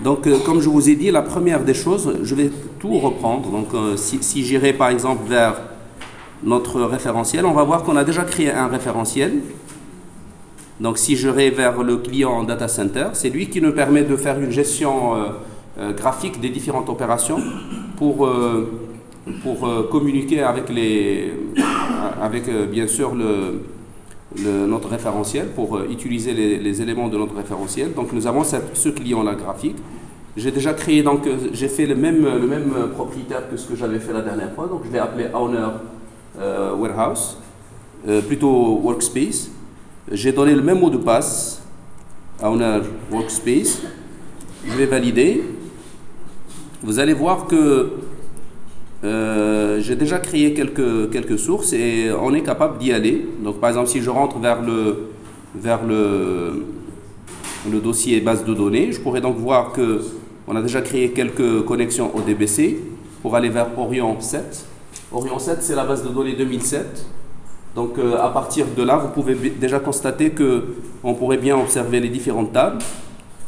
Donc, comme je vous ai dit, la première des choses, je vais tout reprendre. Donc, si j'irai par exemple vers notre référentiel, on va voir qu'on a déjà créé un référentiel. Donc, si j'irai vers le client Data Center, c'est lui qui nous permet de faire une gestion graphique des différentes opérations pour communiquer avec, bien sûr notre référentiel, pour utiliser les éléments de notre référentiel. Donc nous avons ce client-là graphique. J'ai déjà créé, donc j'ai fait le même propriétaire que ce que j'avais fait la dernière fois. Donc je vais appeler Owner Warehouse, plutôt Workspace. J'ai donné le même mot de passe, Owner Workspace. Je vais valider. Vous allez voir que j'ai déjà créé quelques sources et on est capable d'y aller. Donc par exemple, si je rentre vers le dossier base de données, je pourrais donc voir qu'on a déjà créé quelques connexions ODBC pour aller vers Orion 7. Orion 7, c'est la base de données 2007. Donc à partir de là, vous pouvez déjà constater qu'on pourrait bien observer les différentes tables.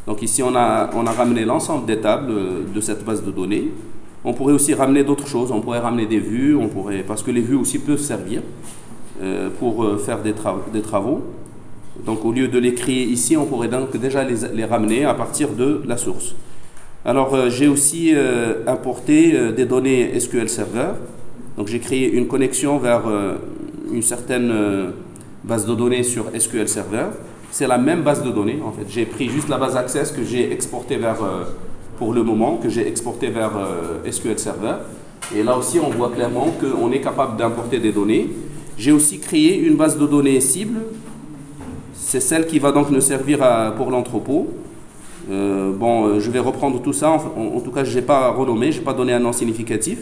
Donc ici, on a ramené l'ensemble des tables de cette base de données. On pourrait aussi ramener d'autres choses, on pourrait ramener des vues, parce que les vues aussi peuvent servir pour faire des travaux. Donc au lieu de les créer ici, on pourrait donc déjà les ramener à partir de la source. Alors j'ai aussi importé des données SQL Server. Donc j'ai créé une connexion vers une certaine base de données sur SQL Server. C'est la même base de données en fait. J'ai pris juste la base Access que j'ai exportée vers... pour le moment, que j'ai exporté vers SQL Server. Et là aussi, on voit clairement qu'on est capable d'importer des données. J'ai aussi créé une base de données cible. C'est celle qui va donc nous servir pour l'entrepôt. Je vais reprendre tout ça. En tout cas, je n'ai pas renommé, je n'ai pas donné un nom significatif.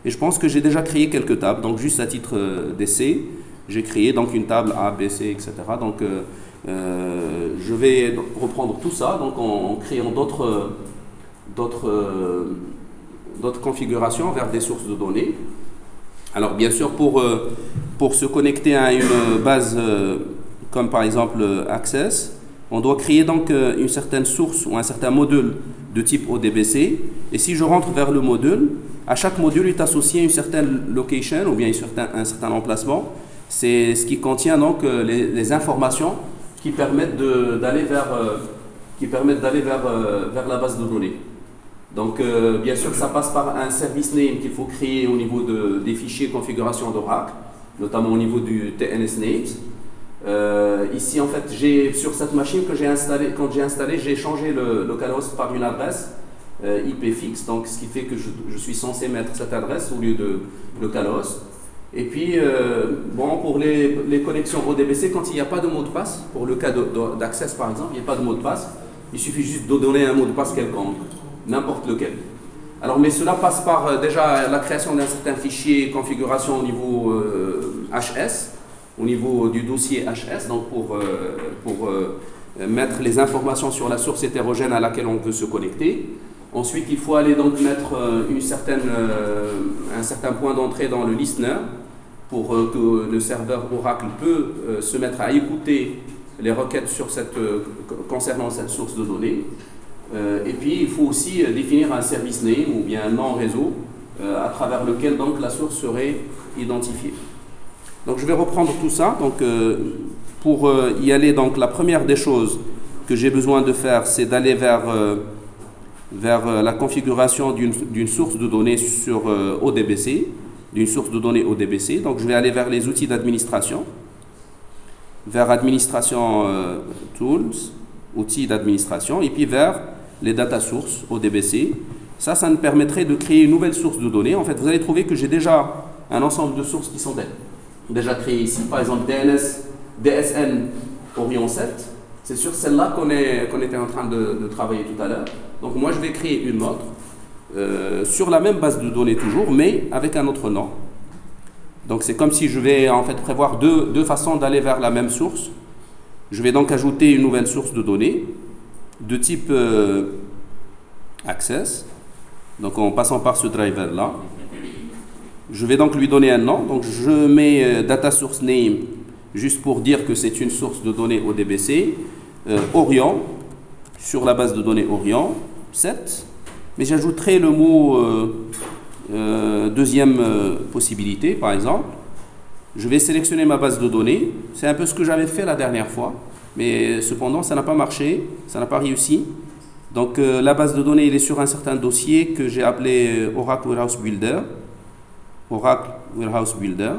Et je pense que j'ai déjà créé quelques tables. Donc, juste à titre d'essai, j'ai créé donc une table A, B, C, etc. Donc, je vais reprendre tout ça donc en créant d'autres configurations vers des sources de données. Alors bien sûr, pour se connecter à une base comme par exemple Access, on doit créer donc une certaine source ou un certain module de type ODBC. Et si je rentre vers le module, à chaque module est associé une certaine location ou bien un certain emplacement. C'est ce qui contient donc les informations qui permettent d'aller vers la base de données. Donc, bien sûr, ça passe par un service name qu'il faut créer au niveau des fichiers configuration d'Oracle, notamment au niveau du TNS names. Ici, en fait, sur cette machine que j'ai installée, j'ai changé le localhost par une adresse IP fixe, donc ce qui fait que je suis censé mettre cette adresse au lieu de localhost. Et puis, pour les connexions ODBC, quand il n'y a pas de mot de passe, pour le cas d'Access par exemple, il n'y a pas de mot de passe, il suffit juste de donner un mot de passe quelconque. N'importe lequel. Alors, mais cela passe par déjà la création d'un certain fichier configuration au niveau HS, au niveau du dossier HS, donc pour mettre les informations sur la source hétérogène à laquelle on veut se connecter. Ensuite, il faut aller donc mettre un certain point d'entrée dans le listener pour que le serveur Oracle peut se mettre à écouter les requêtes concernant cette source de données. Et puis, il faut aussi définir un service name ou bien un nom réseau à travers lequel donc la source serait identifiée. Donc, je vais reprendre tout ça. Donc, pour y aller, donc, la première des choses que j'ai besoin de faire, c'est d'aller vers la configuration d'une source de données sur ODBC, d'une source de données ODBC. Donc, je vais aller vers les outils d'administration, vers Administration Tools, outils d'administration, et puis vers les data sources ODBC. Ça nous permettrait de créer une nouvelle source de données. En fait, vous allez trouver que j'ai déjà un ensemble de sources qui sont déjà créées ici. Par exemple, DSN Orion 7. C'est sur celle-là qu'on était en train de travailler tout à l'heure. Donc moi, je vais créer une autre sur la même base de données toujours, mais avec un autre nom. Donc c'est comme si je vais en fait prévoir deux façons d'aller vers la même source. Je vais donc ajouter une nouvelle source de données de type Access, donc en passant par ce driver-là. Je vais donc lui donner un nom, donc je mets data source name juste pour dire que c'est une source de données ODBC, Orion, sur la base de données Orion. 7, mais j'ajouterai le mot deuxième possibilité, par exemple. Je vais sélectionner ma base de données. C'est un peu ce que j'avais fait la dernière fois, mais cependant, ça n'a pas marché, ça n'a pas réussi. Donc, la base de données, elle est sur un certain dossier que j'ai appelé Oracle Warehouse Builder. Oracle Warehouse Builder.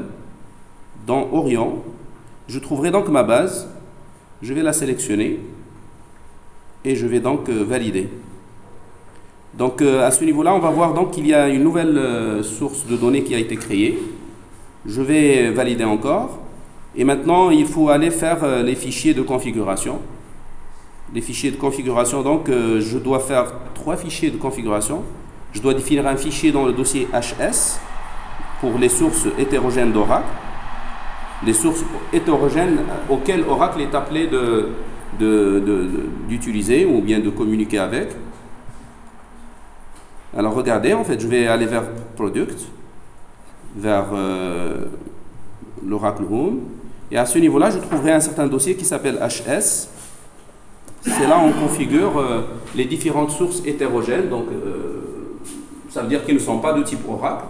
Dans Orion, je trouverai donc ma base. Je vais la sélectionner et je vais donc valider. Donc, à ce niveau-là, on va voir donc qu'il y a une nouvelle source de données qui a été créée. Je vais valider encore. Et maintenant, il faut aller faire les fichiers de configuration. Les fichiers de configuration, donc, je dois faire 3 fichiers de configuration. Je dois définir un fichier dans le dossier HS pour les sources hétérogènes d'Oracle. Les sources hétérogènes auxquelles Oracle est appelé d'utiliser ou bien de communiquer avec. Alors, regardez, en fait, je vais aller vers Product, vers l'Oracle Home. Et à ce niveau-là, je trouverai un certain dossier qui s'appelle HS. C'est là où on configure les différentes sources hétérogènes. Donc, ça veut dire qu'ils ne sont pas de type Oracle,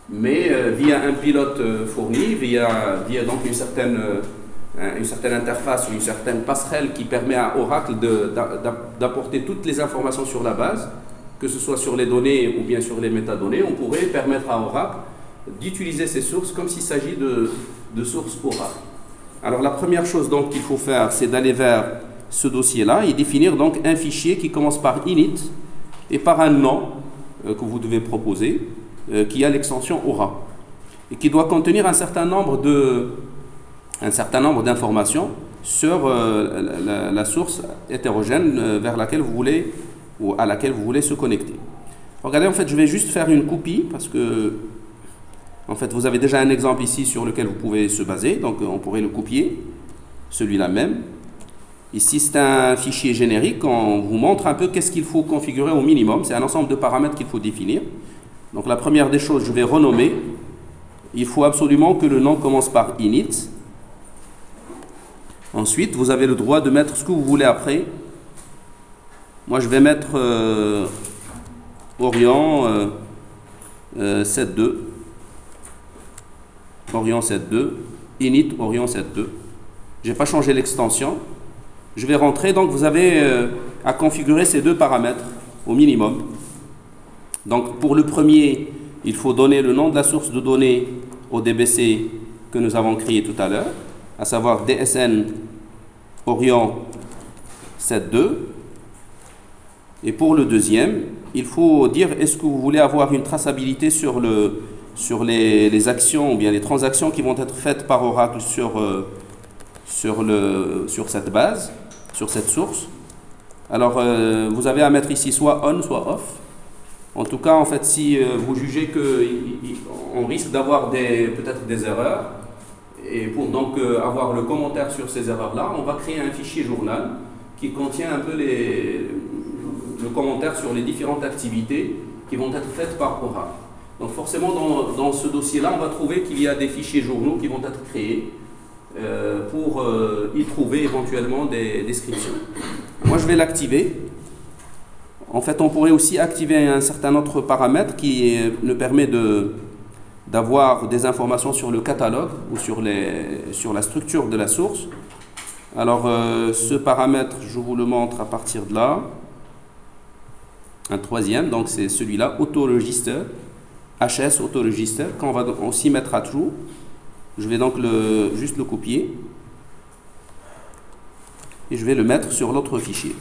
mais via un pilote fourni, via donc une certaine interface ou une certaine passerelle qui permet à Oracle d'apporter toutes les informations sur la base, que ce soit sur les données ou bien sur les métadonnées. On pourrait permettre à Oracle d'utiliser ces sources comme s'il s'agit de sources Oracle. Alors, la première chose donc qu'il faut faire, c'est d'aller vers ce dossier-là et définir donc un fichier qui commence par init et par un nom que vous devez proposer, qui a l'extension Aura et qui doit contenir un certain nombre d'informations sur la source hétérogène vers laquelle vous voulez ou à laquelle vous voulez se connecter. Regardez, en fait, je vais juste faire une copie parce que en fait, vous avez déjà un exemple ici sur lequel vous pouvez se baser, donc on pourrait le copier, celui-là même. Ici, c'est un fichier générique. On vous montre un peu qu'est-ce qu'il faut configurer au minimum. C'est un ensemble de paramètres qu'il faut définir. Donc, la première des choses, je vais renommer. Il faut absolument que le nom commence par init. Ensuite, vous avez le droit de mettre ce que vous voulez après. Moi, je vais mettre Orion 7.2. Orion 7.2. Init Orion 7.2. Je n'ai pas changé l'extension. Je vais rentrer, donc vous avez à configurer ces 2 paramètres au minimum. Donc pour le premier, il faut donner le nom de la source de données au DBC que nous avons créé tout à l'heure, à savoir DSN Orion 7.2. Et pour le deuxième, il faut dire est-ce que vous voulez avoir une traçabilité sur les actions ou bien les transactions qui vont être faites par Oracle sur cette base, sur cette source. Alors, vous avez à mettre ici soit on, soit off. En tout cas, en fait, si vous jugez qu'on risque d'avoir peut-être des erreurs, et pour donc avoir le commentaire sur ces erreurs-là, on va créer un fichier journal qui contient un peu le commentaire sur les différentes activités qui vont être faites par Oracle. Donc forcément, dans ce dossier-là, on va trouver qu'il y a des fichiers journaux qui vont être créés pour y trouver éventuellement des descriptions. Moi, je vais l'activer. En fait, on pourrait aussi activer un certain autre paramètre qui nous permet d'avoir des informations sur le catalogue ou sur la structure de la source. Alors, ce paramètre, je vous le montre à partir de là. Un troisième, donc c'est celui-là, Auto-Register, HS Auto-Register, qu'on va aussi mettre à true. Je vais donc juste le copier et je vais le mettre sur l'autre fichier.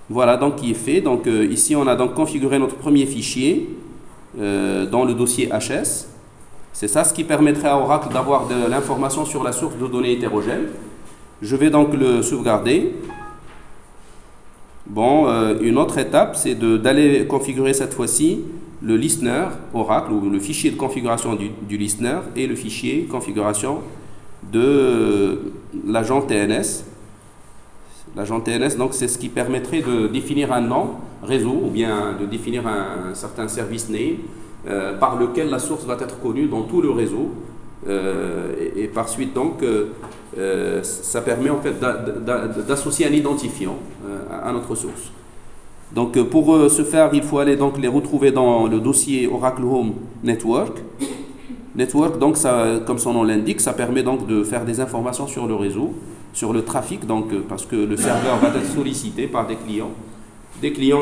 Voilà donc qui est fait. Donc ici on a donc configuré notre premier fichier dans le dossier HS. C'est ça ce qui permettrait à Oracle d'avoir de l'information sur la source de données hétérogène. Je vais donc le sauvegarder. Bon, une autre étape, c'est d'aller configurer cette fois-ci le listener Oracle ou le fichier de configuration du listener et le fichier configuration de l'agent TNS. L'agent TNS, donc, c'est ce qui permettrait de définir un nom réseau ou bien de définir un certain service name par lequel la source va être connue dans tout le réseau et par suite donc ça permet en fait d'associer un identifiant à notre source. Donc pour ce faire, il faut aller donc les retrouver dans le dossier Oracle Home Network. Network, donc ça, comme son nom l'indique, ça permet donc de faire des informations sur le réseau, sur le trafic, donc parce que le serveur va être sollicité par des clients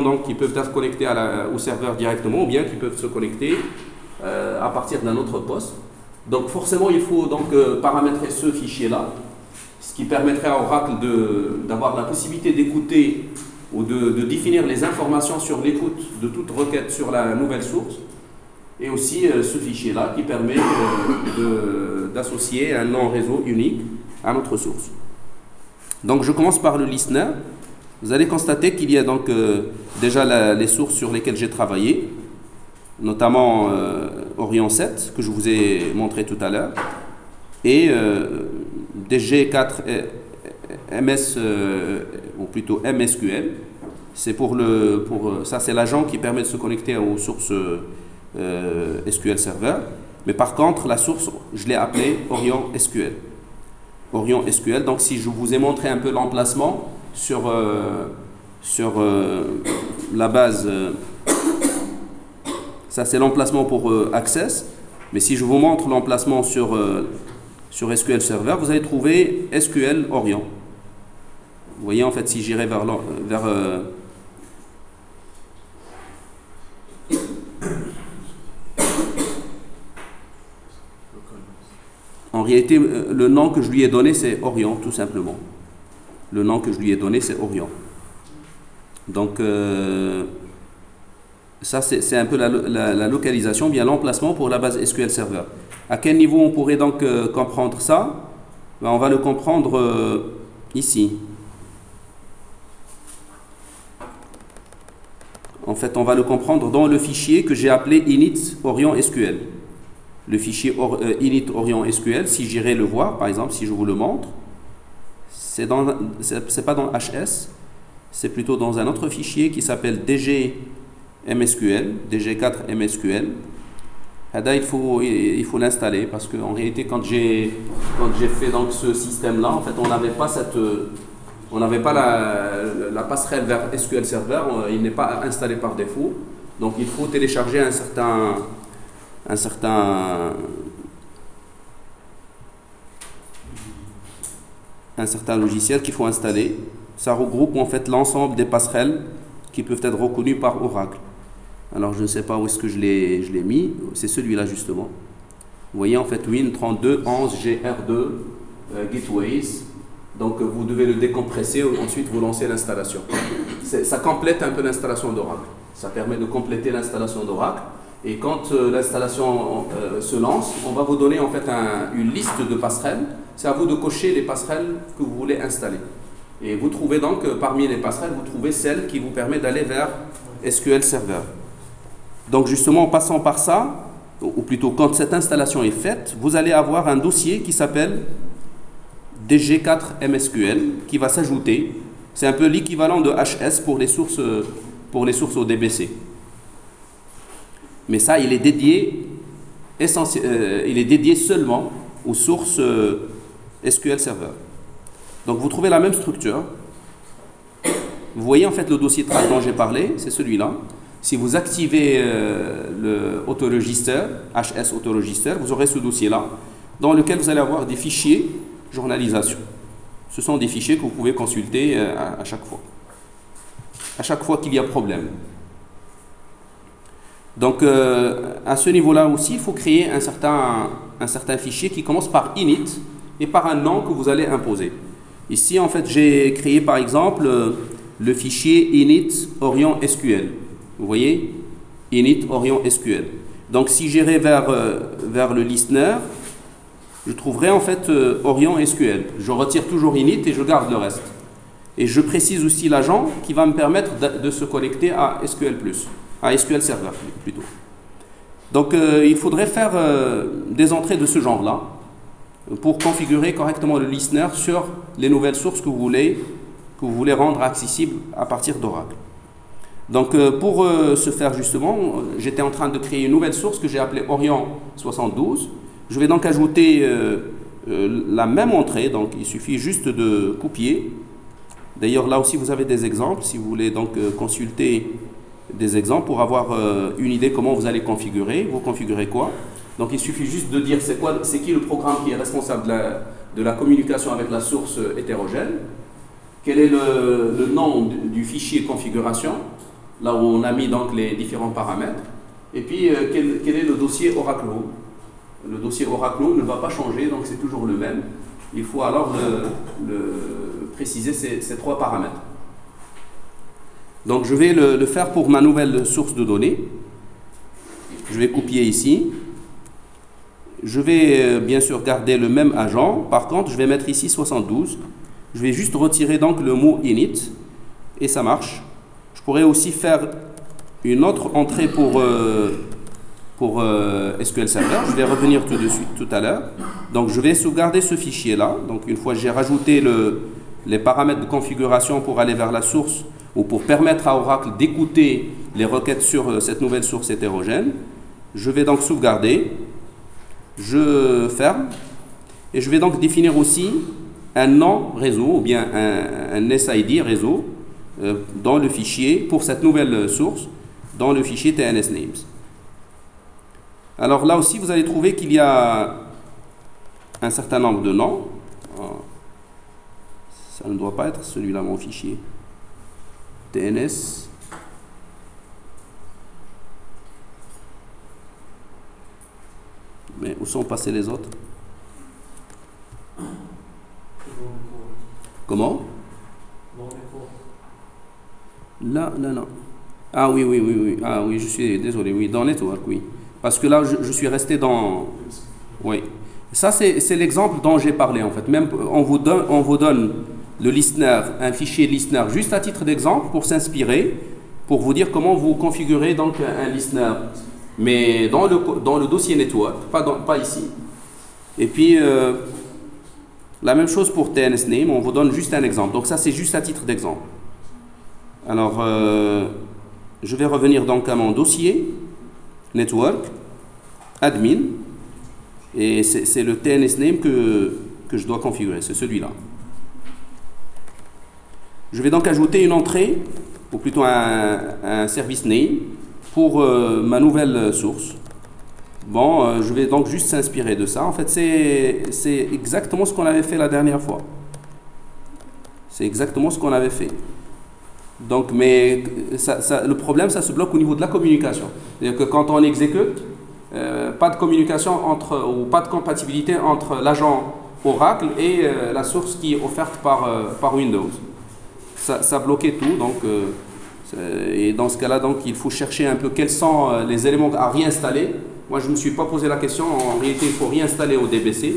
donc qui peuvent être connectés au serveur directement ou bien qui peuvent se connecter à partir d'un autre poste. Donc forcément, il faut donc paramétrer ce fichier-là, ce qui permettrait à Oracle d'avoir la possibilité d'écouter ou de définir les informations sur l'écoute de toute requête sur la nouvelle source, et aussi ce fichier-là qui permet d'associer un nom réseau unique à notre source. Donc je commence par le listener. Vous allez constater qu'il y a donc déjà les sources sur lesquelles j'ai travaillé, notamment Orion 7 que je vous ai montré tout à l'heure, et DG4 MS ou plutôt MSQL. C'est ça, c'est l'agent qui permet de se connecter aux sources SQL Server. Mais par contre, la source, je l'ai appelée Orion SQL. Orion SQL. Donc, si je vous ai montré un peu l'emplacement sur la base, ça c'est l'emplacement pour Access. Mais si je vous montre l'emplacement sur SQL Server, vous allez trouver SQL Orion. Vous voyez, en fait, si j'irai vers en réalité, le nom que je lui ai donné, c'est Orion, tout simplement. Le nom que je lui ai donné, c'est Orion. Donc, ça, c'est un peu la localisation, bien l'emplacement pour la base SQL Server. À quel niveau on pourrait donc comprendre ça? Ben, on va le comprendre ici. En fait, on va le comprendre dans le fichier que j'ai appelé init Orion SQL. Le fichier init Orion SQL, si j'irai le voir, par exemple, si je vous le montre, c'est pas dans HS, c'est plutôt dans un autre fichier qui s'appelle DG MSQL, DG4 MSQL. Là, il faut l'installer parce qu'en réalité, quand j'ai fait donc ce système-là, en fait, on n'avait pas la passerelle vers SQL Server, il n'est pas installé par défaut. Donc, il faut télécharger un certain logiciel qu'il faut installer. Ça regroupe en fait l'ensemble des passerelles qui peuvent être reconnues par Oracle. Alors je ne sais pas où est-ce que je l'ai mis, c'est celui-là justement. Vous voyez en fait Win3211GR2 Gateways. Donc vous devez le décompresser, ensuite vous lancez l'installation. Ça complète un peu l'installation d'Oracle. Ça permet de compléter l'installation d'Oracle. Et quand l'installation se lance, on va vous donner en fait une liste de passerelles. C'est à vous de cocher les passerelles que vous voulez installer. Et vous trouvez donc, parmi les passerelles, vous trouvez celle qui vous permet d'aller vers SQL Server. Donc justement, en passant par ça, ou plutôt quand cette installation est faite, vous allez avoir un dossier qui s'appelle DG4 MSQL qui va s'ajouter. C'est un peu l'équivalent de HS pour les sources au DBC. Mais ça, il est dédié seulement aux sources SQL Server. Donc vous trouvez la même structure. Vous voyez en fait le dossier trace dont j'ai parlé, c'est celui-là. Si vous activez le autoregister, HS autoregister, vous aurez ce dossier-là, dans lequel vous allez avoir des fichiers journalisation. Ce sont des fichiers que vous pouvez consulter à chaque fois. À chaque fois qu'il y a problème. Donc, à ce niveau-là aussi, il faut créer un certain fichier qui commence par init et par un nom que vous allez imposer. Ici, en fait, j'ai créé par exemple le fichier init Orion SQL. Vous voyez, init Orion SQL. Donc, si j'irai vers le listener, je trouverai en fait Orion SQL. Je retire toujours init et je garde le reste. Et je précise aussi l'agent qui va me permettre de se connecter à SQL+. À SQL Server plutôt. Donc il faudrait faire des entrées de ce genre-là pour configurer correctement le listener sur les nouvelles sources que vous voulez rendre accessibles à partir d'Oracle. Donc pour ce faire justement, j'étais en train de créer une nouvelle source que j'ai appelée Orion 72. Je vais donc ajouter la même entrée, donc il suffit juste de copier. D'ailleurs, là aussi, vous avez des exemples, si vous voulez donc consulter des exemples pour avoir une idée comment vous allez configurer. Vous configurez quoi? Donc, il suffit juste de dire c'est qui le programme qui est responsable de la communication avec la source hétérogène. Quel est le nom du fichier configuration, là où on a mis donc les différents paramètres. Et puis, quel est le dossier Oracle. Le dossier Oracle ne va pas changer, donc c'est toujours le même. Il faut alors préciser ces trois paramètres. Donc je vais le faire pour ma nouvelle source de données. Je vais copier ici. Je vais bien sûr garder le même agent. Par contre, je vais mettre ici 72. Je vais juste retirer donc le mot init et ça marche. Je pourrais aussi faire une autre entrée pour SQL Server. Je vais revenir tout à l'heure. Donc je vais sauvegarder ce fichier là. Donc une fois que j'ai rajouté les paramètres de configuration pour aller vers la source ou pour permettre à Oracle d'écouter les requêtes sur cette nouvelle source hétérogène, je vais donc sauvegarder. Je ferme et je vais donc définir aussi un nom réseau ou bien un SID réseau dans le fichier pour cette nouvelle source dans le fichier TNSNames. Alors là aussi vous allez trouver qu'il y a un certain nombre de noms. Ça ne doit pas être celui-là mon fichier TNS. Mais où sont passés les autres? Comment? Là. Ah oui. Ah oui, je suis désolé. Oui, dans Network, oui. Parce que là, je suis resté dans... Oui. Ça, c'est l'exemple dont j'ai parlé, en fait. Même, on vous donne le listener, un fichier listener, juste à titre d'exemple, pour s'inspirer, pour vous dire comment vous configurez donc un listener. Mais dans le dossier network, pas ici. Et puis, la même chose pour TNSName, on vous donne juste un exemple. Donc ça, c'est juste à titre d'exemple. Alors, je vais revenir donc à mon dossier, network, admin, et c'est le TNSName que je dois configurer, c'est celui-là. Je vais donc ajouter une entrée, ou plutôt un service name, pour ma nouvelle source. Bon, je vais donc juste s'inspirer de ça. En fait, c'est exactement ce qu'on avait fait la dernière fois. C'est exactement ce qu'on avait fait. Donc, mais le problème, ça se bloque au niveau de la communication. C'est-à-dire que quand on exécute, pas de communication ou pas de compatibilité entre l'agent Oracle et la source qui est offerte par Windows. Ça bloquait tout, donc... et dans ce cas-là, donc, il faut chercher un peu quels sont les éléments à réinstaller. Moi, je ne me suis pas posé la question. En réalité, il faut réinstaller au DBC.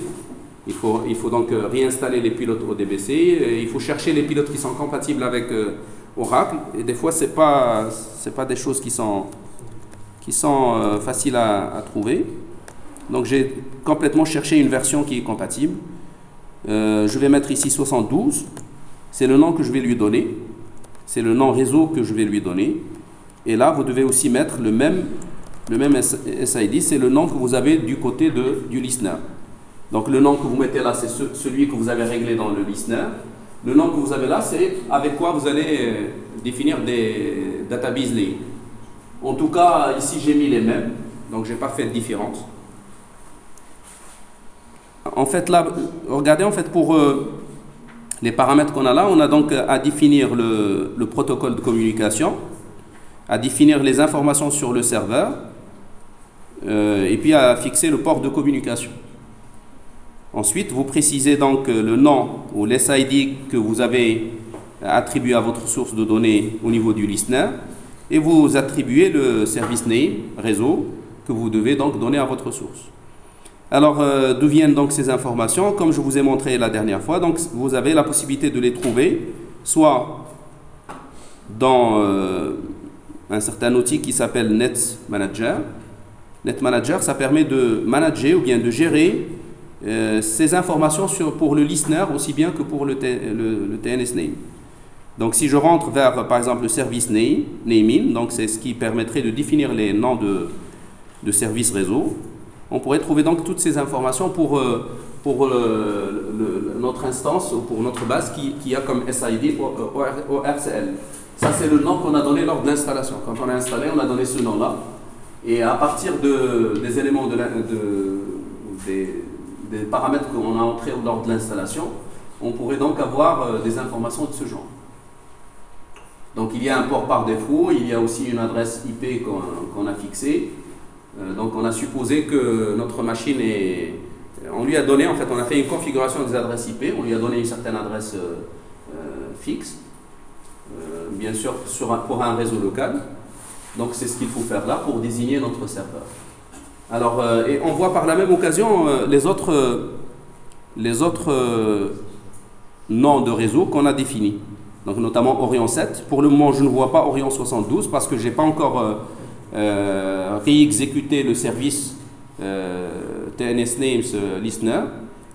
Il faut donc réinstaller les pilotes au DBC. Et il faut chercher les pilotes qui sont compatibles avec Oracle. Et des fois, c'est pas des choses qui sont faciles à trouver. Donc, j'ai complètement cherché une version qui est compatible. Je vais mettre ici 72. C'est le nom que je vais lui donner. C'est le nom réseau que je vais lui donner. Et là, vous devez aussi mettre le même SID, c'est le nom que vous avez du côté du listener. Donc le nom que vous mettez là, c'est celui que vous avez réglé dans le listener. Le nom que vous avez là, c'est avec quoi vous allez définir des database names. En tout cas, ici j'ai mis les mêmes, donc je n'ai pas fait de différence. En fait, là, regardez, en fait, pour les paramètres qu'on a là, on a donc à définir le protocole de communication, à définir les informations sur le serveur, et puis à fixer le port de communication. Ensuite, vous précisez donc le nom ou l'SID que vous avez attribué à votre source de données au niveau du listener, et vous attribuez le service name, réseau, que vous devez donc donner à votre source. Alors, d'où viennent donc ces informations? Comme je vous ai montré la dernière fois, donc vous avez la possibilité de les trouver, soit dans un certain outil qui s'appelle Net Manager. Net Manager, ça permet de manager ou bien de gérer ces informations pour le listener aussi bien que pour le TNSName. Donc, si je rentre vers, par exemple, le service naming, donc c'est ce qui permettrait de définir les noms de services réseau. On pourrait trouver donc toutes ces informations pour notre instance ou pour notre base qui a comme SID ORCL. Ça, c'est le nom qu'on a donné lors de l'installation. Quand on a installé, on a donné ce nom-là. Et à partir des éléments des paramètres qu'on a entrés lors de l'installation, on pourrait donc avoir des informations de ce genre. Donc il y a un port par défaut, il y a aussi une adresse IP qu'on a fixée. Donc on a supposé que notre machine est... On lui a donné, en fait, on a fait une configuration des adresses IP, on lui a donné une certaine adresse fixe, bien sûr pour un réseau local. Donc c'est ce qu'il faut faire là pour désigner notre serveur. Alors, et on voit par la même occasion les autres noms de réseau qu'on a définis. Donc notamment Orion 7. Pour le moment, je ne vois pas Orion 72 parce que je n'ai pas encore réexécuté le service TNS Names Listener.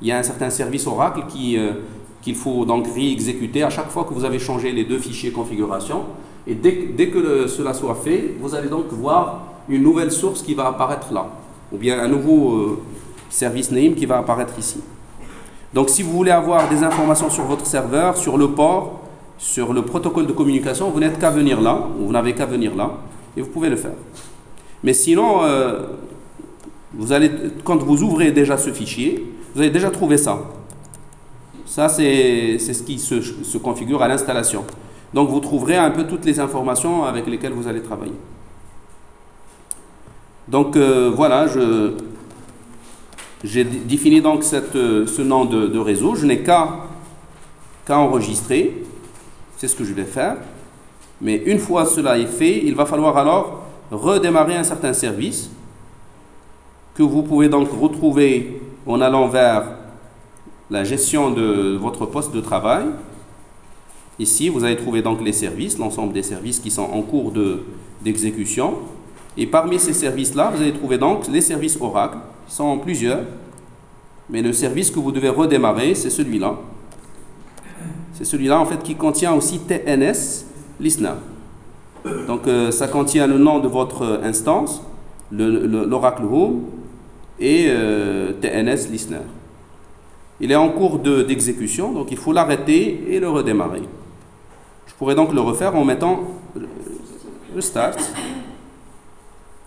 Il y a un certain service Oracle qu'il faut donc réexécuter à chaque fois que vous avez changé les deux fichiers configuration. Et dès que cela soit fait, vous allez donc voir une nouvelle source qui va apparaître là, ou bien un nouveau service name qui va apparaître ici. Donc si vous voulez avoir des informations sur votre serveur, sur le port, sur le protocole de communication, vous n'êtes qu'à venir là, ou vous n'avez qu'à venir là, et vous pouvez le faire. Mais sinon, quand vous ouvrez déjà ce fichier, vous allez déjà trouver ça. Ça, c'est ce qui se configure à l'installation. Donc vous trouverez un peu toutes les informations avec lesquelles vous allez travailler. Donc voilà, j'ai défini donc ce nom de réseau. Je n'ai qu'à enregistrer. C'est ce que je vais faire. Mais une fois cela est fait, il va falloir alors redémarrer un certain service que vous pouvez donc retrouver en allant vers la gestion de votre poste de travail. Ici, vous allez trouver donc les services, l'ensemble des services qui sont en cours d'exécution. Et parmi ces services-là, vous allez trouver donc les services Oracle, qui sont plusieurs. Mais le service que vous devez redémarrer, c'est celui-là. C'est celui-là, en fait, qui contient aussi TNS Listener. Donc, ça contient le nom de votre instance, l'Oracle Home et TNS Listener. Il est en cours d'exécution, donc il faut l'arrêter et le redémarrer. Je pourrais donc le refaire en mettant le start.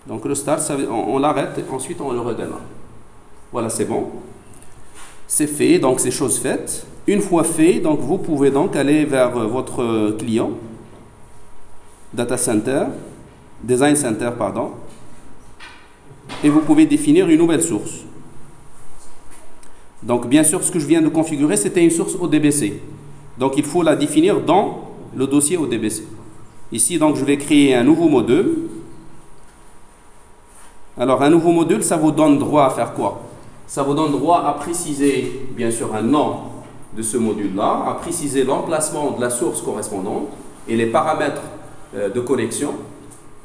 Donc le start, on l'arrête et ensuite on le redémarre. Voilà, c'est bon. C'est fait, donc c'est chose faite. Une fois fait, donc vous pouvez donc aller vers votre client, Data Center, Design Center, pardon, et vous pouvez définir une nouvelle source. Donc bien sûr, ce que je viens de configurer, c'était une source ODBC. Donc il faut la définir dans le dossier ODBC. Ici, donc, je vais créer un nouveau module. Alors, un nouveau module, ça vous donne droit à faire quoi? Ça vous donne droit à préciser, bien sûr, un nom de ce module-là, à préciser l'emplacement de la source correspondante et les paramètres de connexion.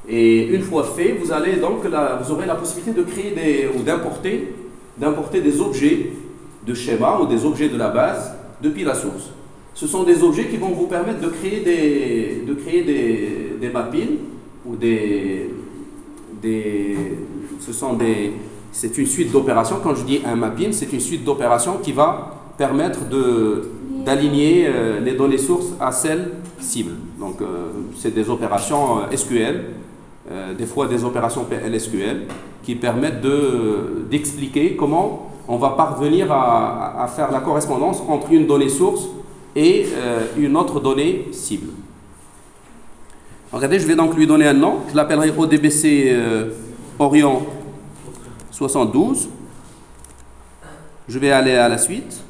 Et une fois fait, vous aurez la possibilité de créer ou d'importer des objets de schéma ou des objets de la base depuis la source. Ce sont des objets qui vont vous permettre de créer des mappings ou c'est une suite d'opérations. Quand je dis un mapping, c'est une suite d'opérations qui va permettre d'aligner les données sources à celles cibles. Donc, c'est des opérations SQL, des fois des opérations PLSQL, qui permettent d'expliquer comment on va parvenir à faire la correspondance entre une donnée source et une autre donnée cible. Regardez, je vais donc lui donner un nom. Je l'appellerai ODBC Orion 72. Je vais aller à la suite.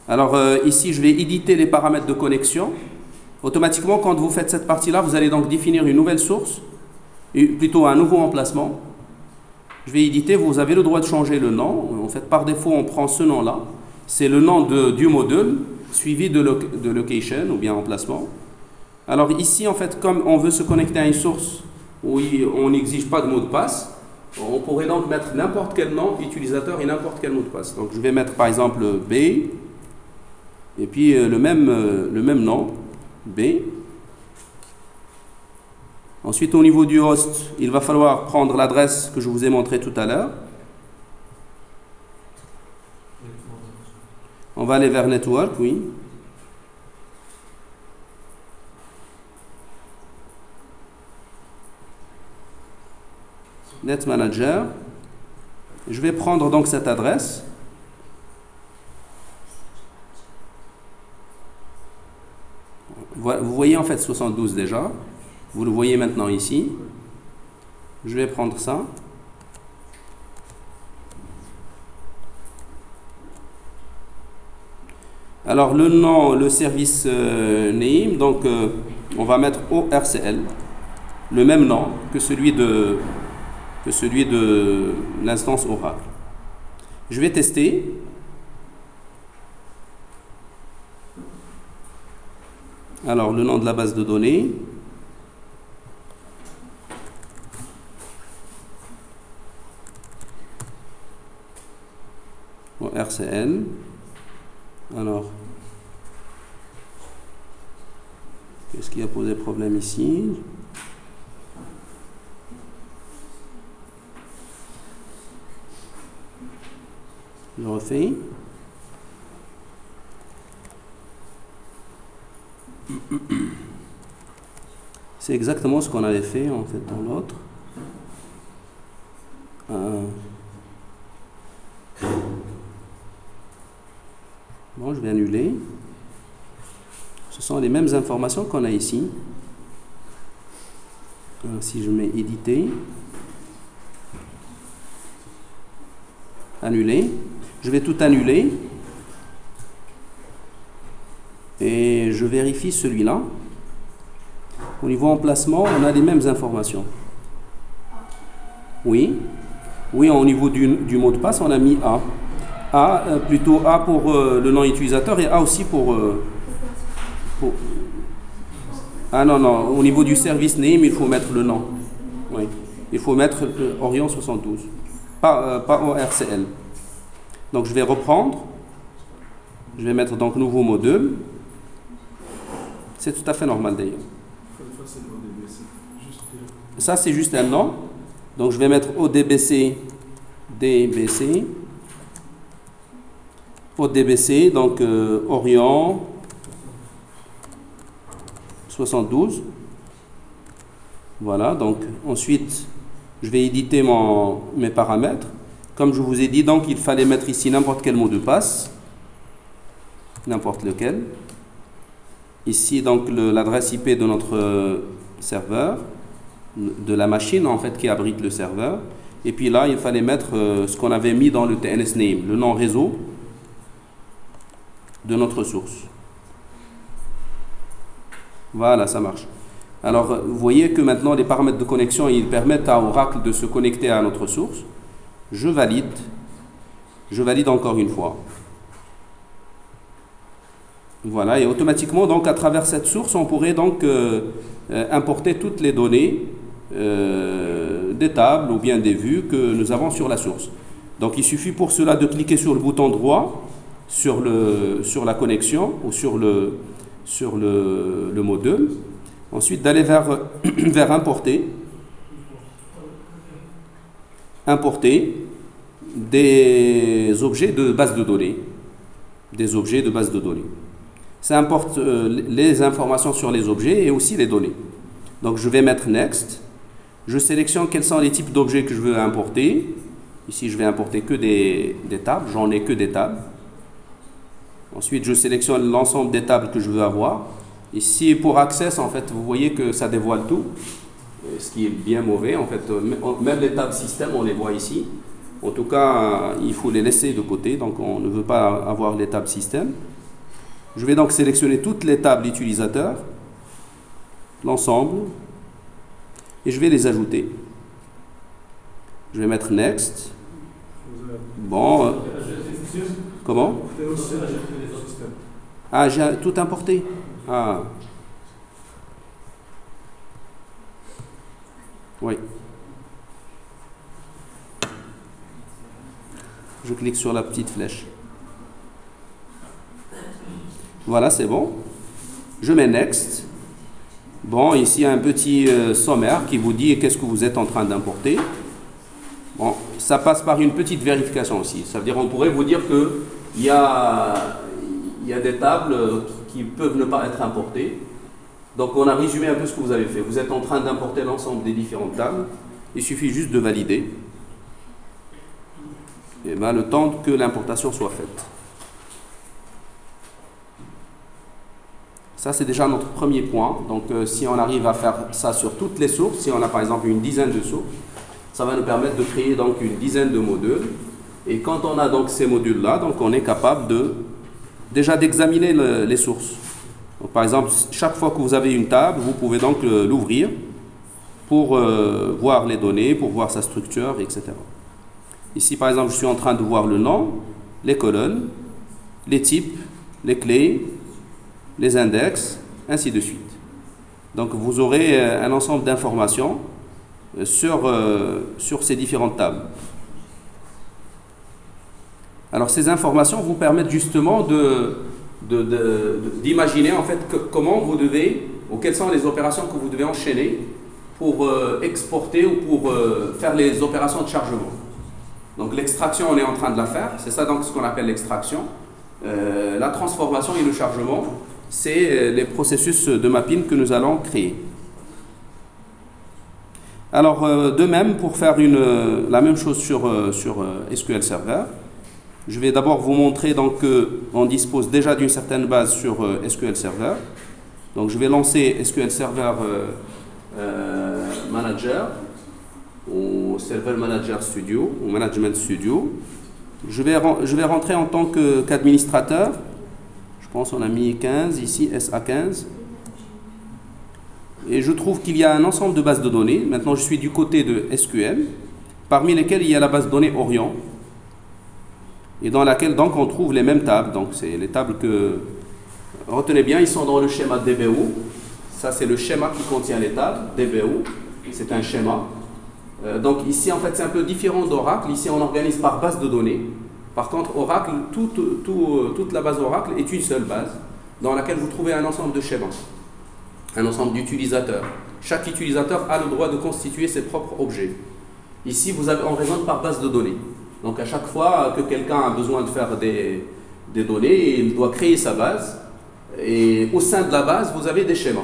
Alors ici, je vais éditer les paramètres de connexion. Automatiquement, quand vous faites cette partie-là, vous allez donc définir une nouvelle source, plutôt un nouveau emplacement. Je vais éditer, vous avez le droit de changer le nom. En fait, par défaut, on prend ce nom-là. C'est le nom du module, suivi de location ou bien emplacement. Alors ici, en fait, comme on veut se connecter à une source où on n'exige pas de mot de passe, on pourrait donc mettre n'importe quel nom utilisateur et n'importe quel mot de passe. Donc je vais mettre par exemple B, et puis le même nom, B. Ensuite, au niveau du host, il va falloir prendre l'adresse que je vous ai montrée tout à l'heure. On va aller vers Network, oui. Net Manager. Je vais prendre donc cette adresse. Vous voyez en fait 72 déjà. Vous le voyez maintenant ici. Je vais prendre ça. Alors le nom, le service name, donc on va mettre ORCL, le même nom que celui de l'instance Oracle. Je vais tester. Alors le nom de la base de données. ORCL. Alors, qu'est-ce qui a posé problème ici? Je refais. C'est exactement ce qu'on avait fait en fait dans l'autre. Bon, je vais annuler. Ce sont les mêmes informations qu'on a ici. Si je mets éditer, annuler, je vais tout annuler et je vérifie celui-là. Au niveau emplacement, on a les mêmes informations. Oui, oui, au niveau du mot de passe, on a mis A. Plutôt A pour le nom utilisateur et A aussi pour... Ah non, non, au niveau du service name, il faut mettre le nom. Oui, il faut mettre Orion 72, pas ORCL. Donc je vais reprendre. Je vais mettre donc nouveau module. C'est tout à fait normal d'ailleurs. Ça c'est juste un nom. Donc je vais mettre ODBC, DBC. ODBC, donc Orion 72. Voilà, donc ensuite je vais éditer mes paramètres. Comme je vous ai dit, donc il fallait mettre ici n'importe quel mot de passe, n'importe lequel. Ici donc l'adresse IP de notre serveur, de la machine en fait qui abrite le serveur. Et puis là il fallait mettre ce qu'on avait mis dans le TNS name, le nom réseau de notre source. Voilà, ça marche. Alors, vous voyez que maintenant, les paramètres de connexion, ils permettent à Oracle de se connecter à notre source. Je valide. Je valide encore une fois. Voilà, et automatiquement, donc, à travers cette source, on pourrait donc importer toutes les données des tables ou bien des vues que nous avons sur la source. Donc, il suffit pour cela de cliquer sur le bouton droit sur la connexion ou sur le module. Ensuite, d'aller vers importer des objets de base de données. Des objets de base de données. Ça importe les informations sur les objets et aussi les données. Donc, je vais mettre Next. Je sélectionne quels sont les types d'objets que je veux importer. Ici, je vais importer que des tables. J'en ai que des tables. Ensuite, je sélectionne l'ensemble des tables que je veux avoir. Ici, pour Access, en fait, vous voyez que ça dévoile tout, ce qui est bien mauvais. En fait, même les tables système, on les voit ici. En tout cas, il faut les laisser de côté, donc on ne veut pas avoir les tables système. Je vais donc sélectionner toutes les tables utilisateurs, l'ensemble, et je vais les ajouter. Je vais mettre Next. Bon, comment? Ah, j'ai tout importé. Ah. Oui. Je clique sur la petite flèche. Voilà, c'est bon. Je mets Next. Bon, ici, il y a un petit sommaire qui vous dit qu'est-ce que vous êtes en train d'importer. Bon, ça passe par une petite vérification aussi. Ça veut dire, on pourrait vous dire qu'il y a il y a des tables qui peuvent ne pas être importées. Donc on a résumé un peu ce que vous avez fait. Vous êtes en train d'importer l'ensemble des différentes tables. Il suffit juste de valider. Et bien, le temps que l'importation soit faite. Ça, c'est déjà notre premier point. Donc, si on arrive à faire ça sur toutes les sources, si on a par exemple une dizaine de sources, ça va nous permettre de créer donc une dizaine de modules. Et quand on a donc ces modules-là, donc on est capable déjà d'examiner les sources. Donc, par exemple, chaque fois que vous avez une table, vous pouvez donc l'ouvrir pour voir les données, pour voir sa structure, etc. Ici, par exemple, je suis en train de voir le nom, les colonnes, les types, les clés, les index, ainsi de suite. Donc, vous aurez un ensemble d'informations sur ces différentes tables. Alors, ces informations vous permettent justement d'imaginer en fait comment vous devez, ou quelles sont les opérations que vous devez enchaîner pour exporter ou pour faire les opérations de chargement. Donc l'extraction, on est en train de la faire, c'est ça donc ce qu'on appelle l'extraction. La transformation et le chargement, c'est les processus de mapping que nous allons créer. Alors de même, pour faire la même chose sur SQL Server, je vais d'abord vous montrer donc qu'on dispose déjà d'une certaine base sur SQL Server. Donc je vais lancer SQL Server Manager ou Server Manager Studio ou Management Studio. Je vais rentrer en tant qu'administrateur. Je pense qu'on a mis 15 ici, SA15. Et je trouve qu'il y a un ensemble de bases de données. Maintenant, je suis du côté de SQL, parmi lesquelles il y a la base de données Orion, et dans laquelle donc on trouve les mêmes tables. Donc c'est les tables que, retenez bien, ils sont dans le schéma DBO. Ça c'est le schéma qui contient les tables, DBO, c'est un schéma. Donc ici en fait c'est un peu différent d'Oracle, ici on organise par base de données. Par contre Oracle, toute la base Oracle est une seule base dans laquelle vous trouvez un ensemble de schémas, un ensemble d'utilisateurs. Chaque utilisateur a le droit de constituer ses propres objets. Ici on raisonne par base de données. Donc à chaque fois que quelqu'un a besoin de faire des données, il doit créer sa base. Et au sein de la base, vous avez des schémas.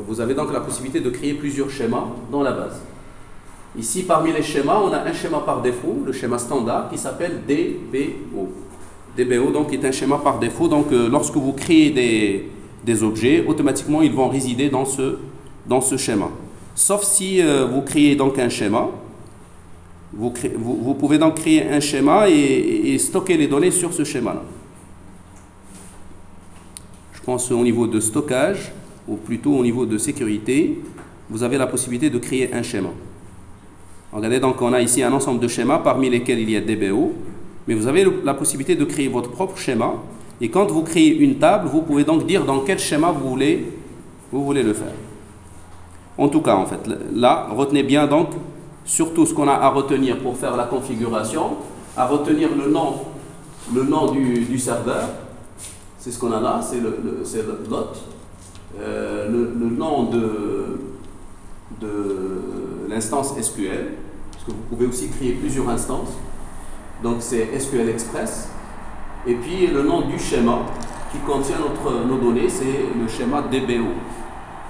Vous avez donc la possibilité de créer plusieurs schémas dans la base. Ici, parmi les schémas, on a un schéma par défaut, le schéma standard, qui s'appelle DBO. DBO donc, est un schéma par défaut. Donc, lorsque vous créez des objets, automatiquement, ils vont résider dans ce schéma. Sauf si vous créez donc un schéma. Vous pouvez donc créer un schéma et stocker les données sur ce schéma-là. Je pense au niveau de stockage, ou plutôt au niveau de sécurité, vous avez la possibilité de créer un schéma. Regardez, donc on a ici un ensemble de schémas parmi lesquels il y a DBO, mais vous avez la possibilité de créer votre propre schéma, et quand vous créez une table, vous pouvez donc dire dans quel schéma vous voulez le faire. En tout cas, en fait, là, retenez bien donc surtout ce qu'on a à retenir pour faire la configuration, à retenir le nom du serveur. C'est ce qu'on a là, c'est le lot, le nom de l'instance SQL, parce que vous pouvez aussi créer plusieurs instances, donc c'est SQL Express, et puis le nom du schéma qui contient nos données, c'est le schéma DBO.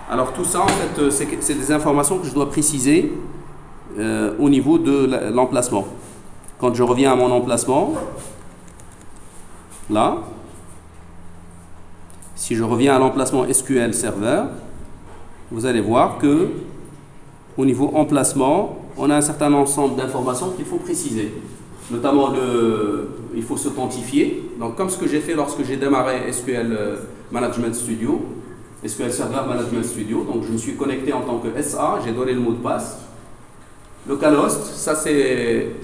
Alors tout ça, en fait, c'est des informations que je dois préciser au niveau de l'emplacement. Quand je reviens à mon emplacement, là, si je reviens à l'emplacement SQL Server, vous allez voir que au niveau emplacement, on a un certain ensemble d'informations qu'il faut préciser. Notamment, il faut s'authentifier. Donc, comme ce que j'ai fait lorsque j'ai démarré SQL Management Studio, SQL Server Management Studio. Donc, je me suis connecté en tant que SA, j'ai donné le mot de passe. Localhost, ça c'est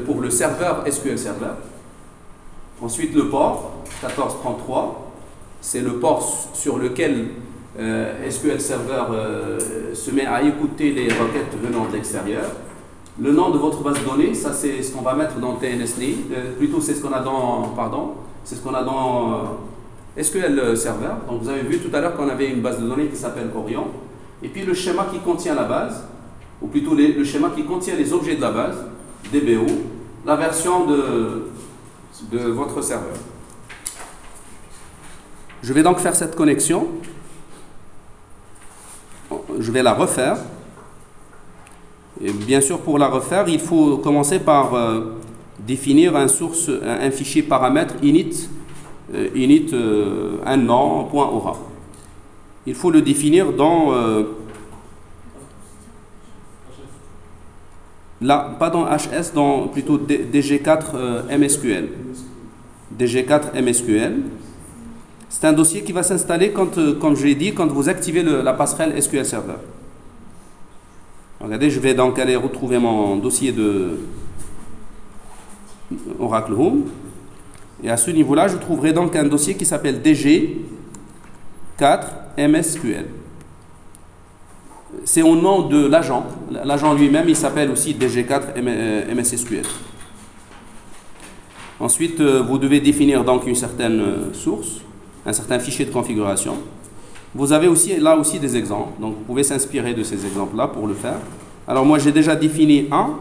pour le serveur SQL Server. Ensuite, le port 1433. C'est le port sur lequel SQL Server se met à écouter les requêtes venant de l'extérieur. Le nom de votre base de données, ça c'est ce qu'on va mettre dans TNSNI, plutôt c'est ce qu'on a dans SQL Server. Donc vous avez vu tout à l'heure qu'on avait une base de données qui s'appelle Orion. Et puis le schéma qui contient la base, ou plutôt le schéma qui contient les objets de la base, DBO, la version de votre serveur. Je vais donc faire cette connexion. Je vais la refaire. Et bien sûr, pour la refaire, il faut commencer par définir un fichier paramètre init, un nom, .aura. Il faut le définir dans là, pas dans HS, dans plutôt DG4 MSQL. DG4 MSQL. C'est un dossier qui va s'installer comme je l'ai dit, quand vous activez la passerelle SQL Server. Regardez, je vais donc aller retrouver mon dossier de Oracle Home. Et à ce niveau-là, je trouverai donc un dossier qui s'appelle DG4 MSQL. C'est au nom de l'agent. L'agent lui-même, il s'appelle aussi DG4 MSSQL. Ensuite, vous devez définir donc une certaine source, un certain fichier de configuration. Vous avez aussi là aussi des exemples, donc vous pouvez s'inspirer de ces exemples-là pour le faire. Alors moi, j'ai déjà défini un,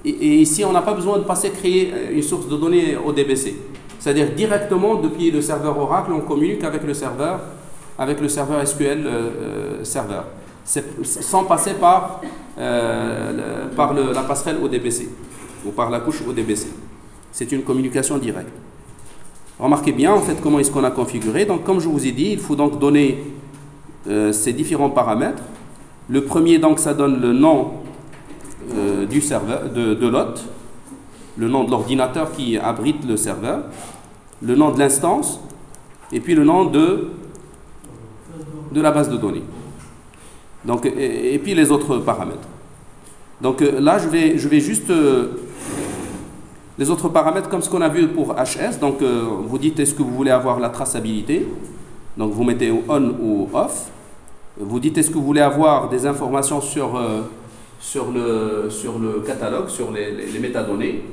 et ici, on n'a pas besoin de créer une source de données ODBC. C'est-à-dire directement, depuis le serveur Oracle, on communique avec le serveur SQL Server, sans passer par la passerelle ODBC, ou par la couche ODBC. C'est une communication directe. Remarquez bien en fait comment est-ce qu'on a configuré. Donc comme je vous ai dit, il faut donc donner ces différents paramètres. Le premier, donc, ça donne le nom du serveur, de l'hôte, le nom de l'ordinateur qui abrite le serveur, le nom de l'instance, et puis le nom de la base de données. Donc, et puis les autres paramètres. Donc là, je vais juste... les autres paramètres, comme ce qu'on a vu pour HS, donc vous dites est-ce que vous voulez avoir la traçabilité, donc vous mettez on ou off. Vous dites est-ce que vous voulez avoir des informations sur le catalogue, sur les métadonnées.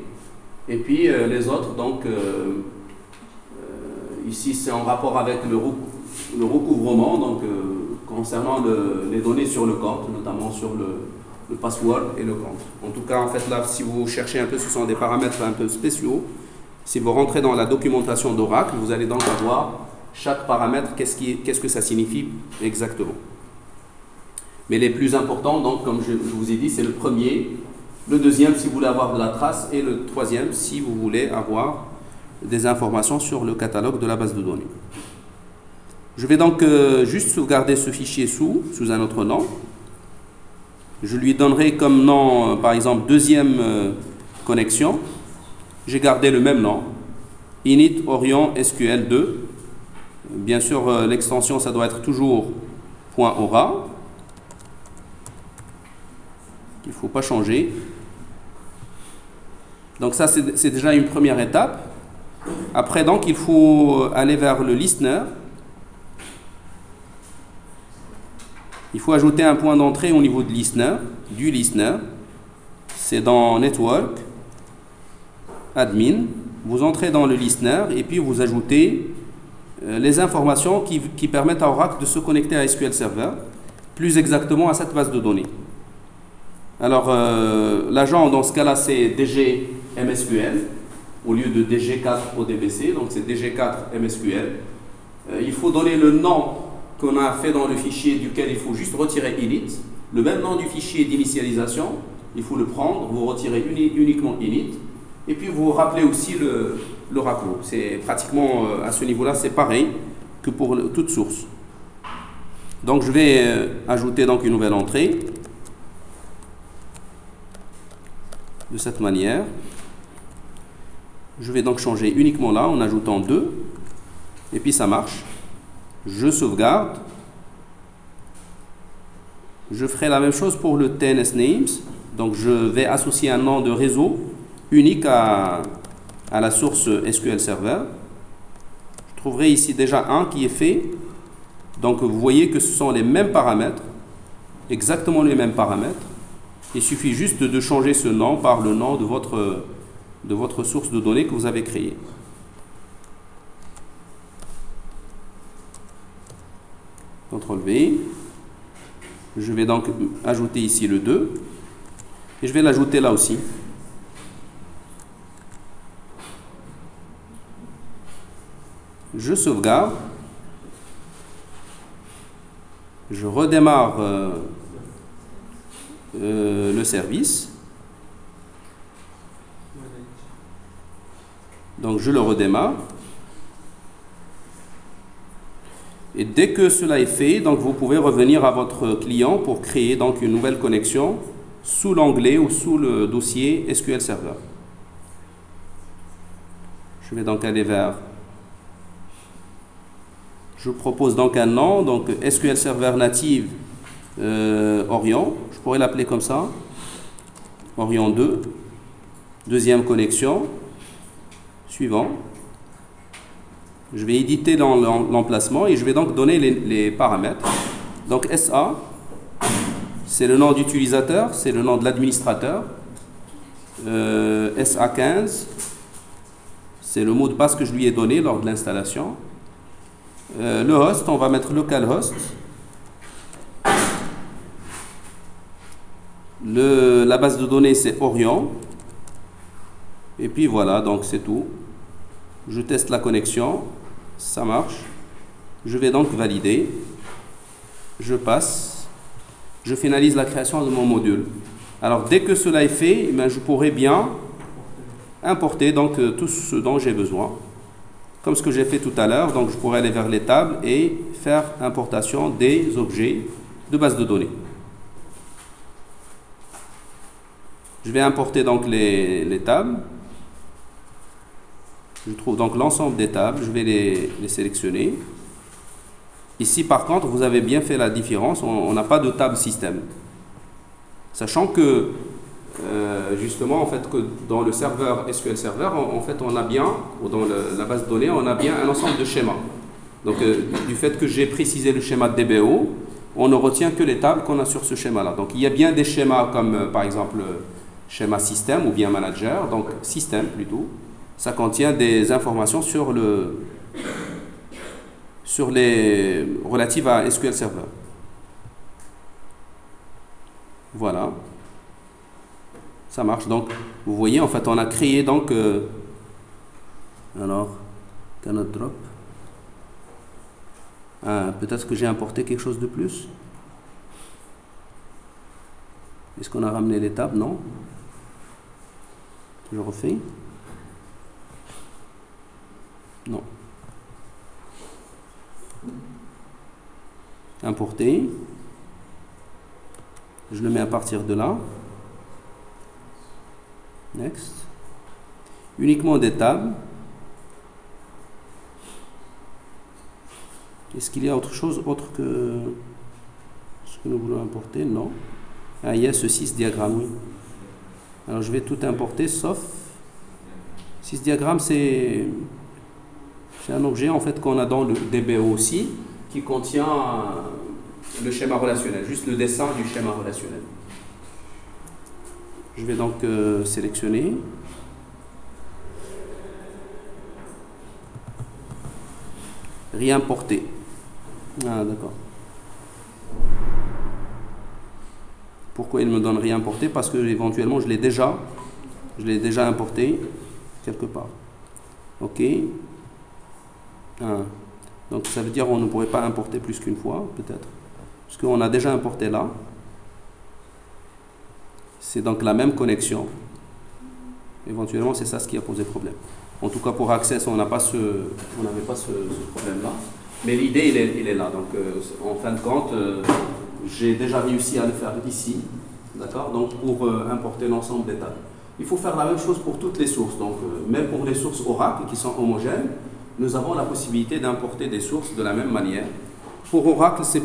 Et puis les autres, donc ici c'est en rapport avec le recouvrement, donc concernant les données sur le compte, notamment sur le password et le compte. En tout cas, en fait, là, si vous cherchez un peu, ce sont des paramètres un peu spéciaux. Si vous rentrez dans la documentation d'Oracle, vous allez donc avoir chaque paramètre, qu'est-ce que ça signifie exactement. Mais les plus importants, donc, comme je vous ai dit, c'est le premier, le deuxième si vous voulez avoir de la trace, et le troisième si vous voulez avoir des informations sur le catalogue de la base de données. Je vais donc juste sauvegarder ce fichier sous un autre nom. Je lui donnerai comme nom, par exemple, deuxième connexion. J'ai gardé le même nom, init Orion SQL2. Bien sûr, l'extension, ça doit être toujours .aura. Il ne faut pas changer. Donc ça, c'est déjà une première étape. Après, donc, il faut aller vers le listener. Il faut ajouter un point d'entrée au niveau du listener. C'est dans Network, Admin. Vous entrez dans le listener et puis vous ajoutez les informations qui permettent à Oracle de se connecter à SQL Server, plus exactement à cette base de données. Alors, l'agent, dans ce cas-là, c'est DG MSQL, au lieu de DG4 ODBC, donc c'est DG4 MSQL. Il faut donner le nom qu'on a fait dans le fichier duquel il faut juste retirer init, le même nom du fichier d'initialisation, il faut le prendre, vous retirez uniquement init, et puis vous rappelez aussi l'Oracle. C'est pratiquement à ce niveau-là, c'est pareil que pour toute source. Donc je vais ajouter donc une nouvelle entrée de cette manière. Je vais donc changer uniquement là en ajoutant 2, et puis ça marche. Je sauvegarde. Je ferai la même chose pour le TNS names. Donc je vais associer un nom de réseau unique à la source SQL Server. Je trouverai ici déjà un qui est fait. Donc vous voyez que ce sont les mêmes paramètres, exactement les mêmes paramètres. Il suffit juste de changer ce nom par le nom de votre source de données que vous avez créée. CTRL V. Je vais donc ajouter ici le 2 et je vais l'ajouter là aussi. Je je sauvegarde, je redémarre le service. Donc je le redémarre. Et dès que cela est fait, donc vous pouvez revenir à votre client pour créer donc une nouvelle connexion sous l'onglet ou sous le dossier SQL Server. Je vais donc aller vers... Je propose donc un nom, donc SQL Server native Orion. Je pourrais l'appeler comme ça. Orion 2. Deuxième connexion. Suivant. Je vais éditer dans l'emplacement et je vais donc donner les paramètres. Donc SA, c'est le nom d'utilisateur, c'est le nom de l'administrateur. SA15, c'est le mot de passe que je lui ai donné lors de l'installation. Le host, on va mettre localhost. La base de données, c'est Orion. Et puis voilà, donc c'est tout. Je teste la connexion. Ça marche. Je vais donc valider. Je passe. Je finalise la création de mon module. Alors, dès que cela est fait, eh je pourrai bien importer donc tout ce dont j'ai besoin. Comme ce que j'ai fait tout à l'heure, donc je pourrais aller vers les tables et faire importation des objets de base de données. Je vais importer donc les tables. Je trouve donc l'ensemble des tables, je vais les sélectionner. Ici, par contre, vous avez bien fait la différence, on n'a pas de table système. Sachant que, justement, en fait, que dans le serveur SQL Server, en fait, on a bien, ou dans la base de données, on a bien un ensemble de schémas. Donc, du fait que j'ai précisé le schéma de DBO, on ne retient que les tables qu'on a sur ce schéma-là. Donc, il y a bien des schémas comme, par exemple, schéma système ou bien manager, donc système plutôt. Ça contient des informations sur les relatives à SQL Server. Voilà. Ça marche. Donc, vous voyez, en fait, on a créé donc... alors, cannot drop. Peut-être que j'ai importé quelque chose de plus. Est-ce qu'on a ramené les tables? Non. Je refais. Non. Importer. Je le mets à partir de là. Next. Uniquement des tables. Est-ce qu'il y a autre chose autre que ce que nous voulons importer? Non. Ah, il y a ce 6 diagramme, oui. Alors je vais tout importer sauf 6 diagrammes, c'est un objet en fait qu'on a dans le DBO aussi qui contient le schéma relationnel, juste le dessin du schéma relationnel. Je vais donc sélectionner. Réimporter. Ah d'accord. Pourquoi il me donne réimporter? Parce que éventuellement je l'ai déjà importé quelque part. Ok. Donc ça veut dire qu'on ne pourrait pas importer plus qu'une fois, peut-être. Parce qu'on a déjà importé là. C'est donc la même connexion. Éventuellement, c'est ça ce qui a posé problème. En tout cas, pour Access, on n'avait pas ce problème-là. Mais l'idée, il est là. Donc, en fin de compte, j'ai déjà réussi à le faire ici. D'accord? Donc, pour importer l'ensemble des tables. Il faut faire la même chose pour toutes les sources. Donc, même pour les sources Oracle qui sont homogènes, nous avons la possibilité d'importer des sources de la même manière. Pour Oracle, c'est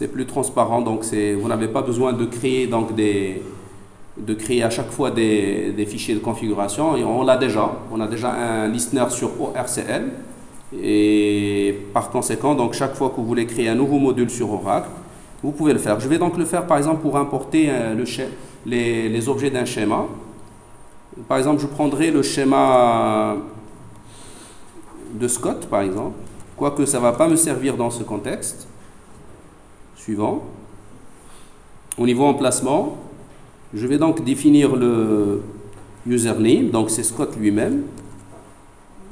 plus transparent. Donc, vous n'avez pas besoin de créer donc de créer à chaque fois des fichiers de configuration. Et on l'a déjà. On a déjà un listener sur ORCL. Et par conséquent, donc chaque fois que vous voulez créer un nouveau module sur Oracle, vous pouvez le faire. Je vais donc le faire par exemple pour importer les objets d'un schéma. Par exemple, je prendrai le schéma de Scott, par exemple, quoique ça ne va pas me servir dans ce contexte. Suivant. Au niveau emplacement, je vais donc définir le username, donc c'est Scott lui-même.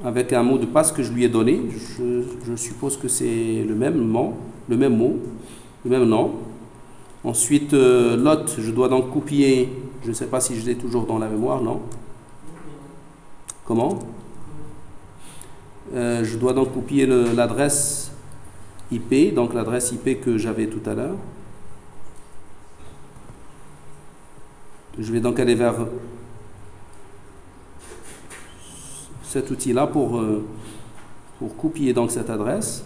avec un mot de passe que je lui ai donné. Je suppose que c'est le même mot, le même nom. Ensuite, l'hôte, je dois donc copier, je ne sais pas si je l'ai toujours dans la mémoire, non? Comment? Je dois donc copier l'adresse IP, donc l'adresse IP que j'avais tout à l'heure. Je vais donc aller vers cet outil-là pour copier donc cette adresse.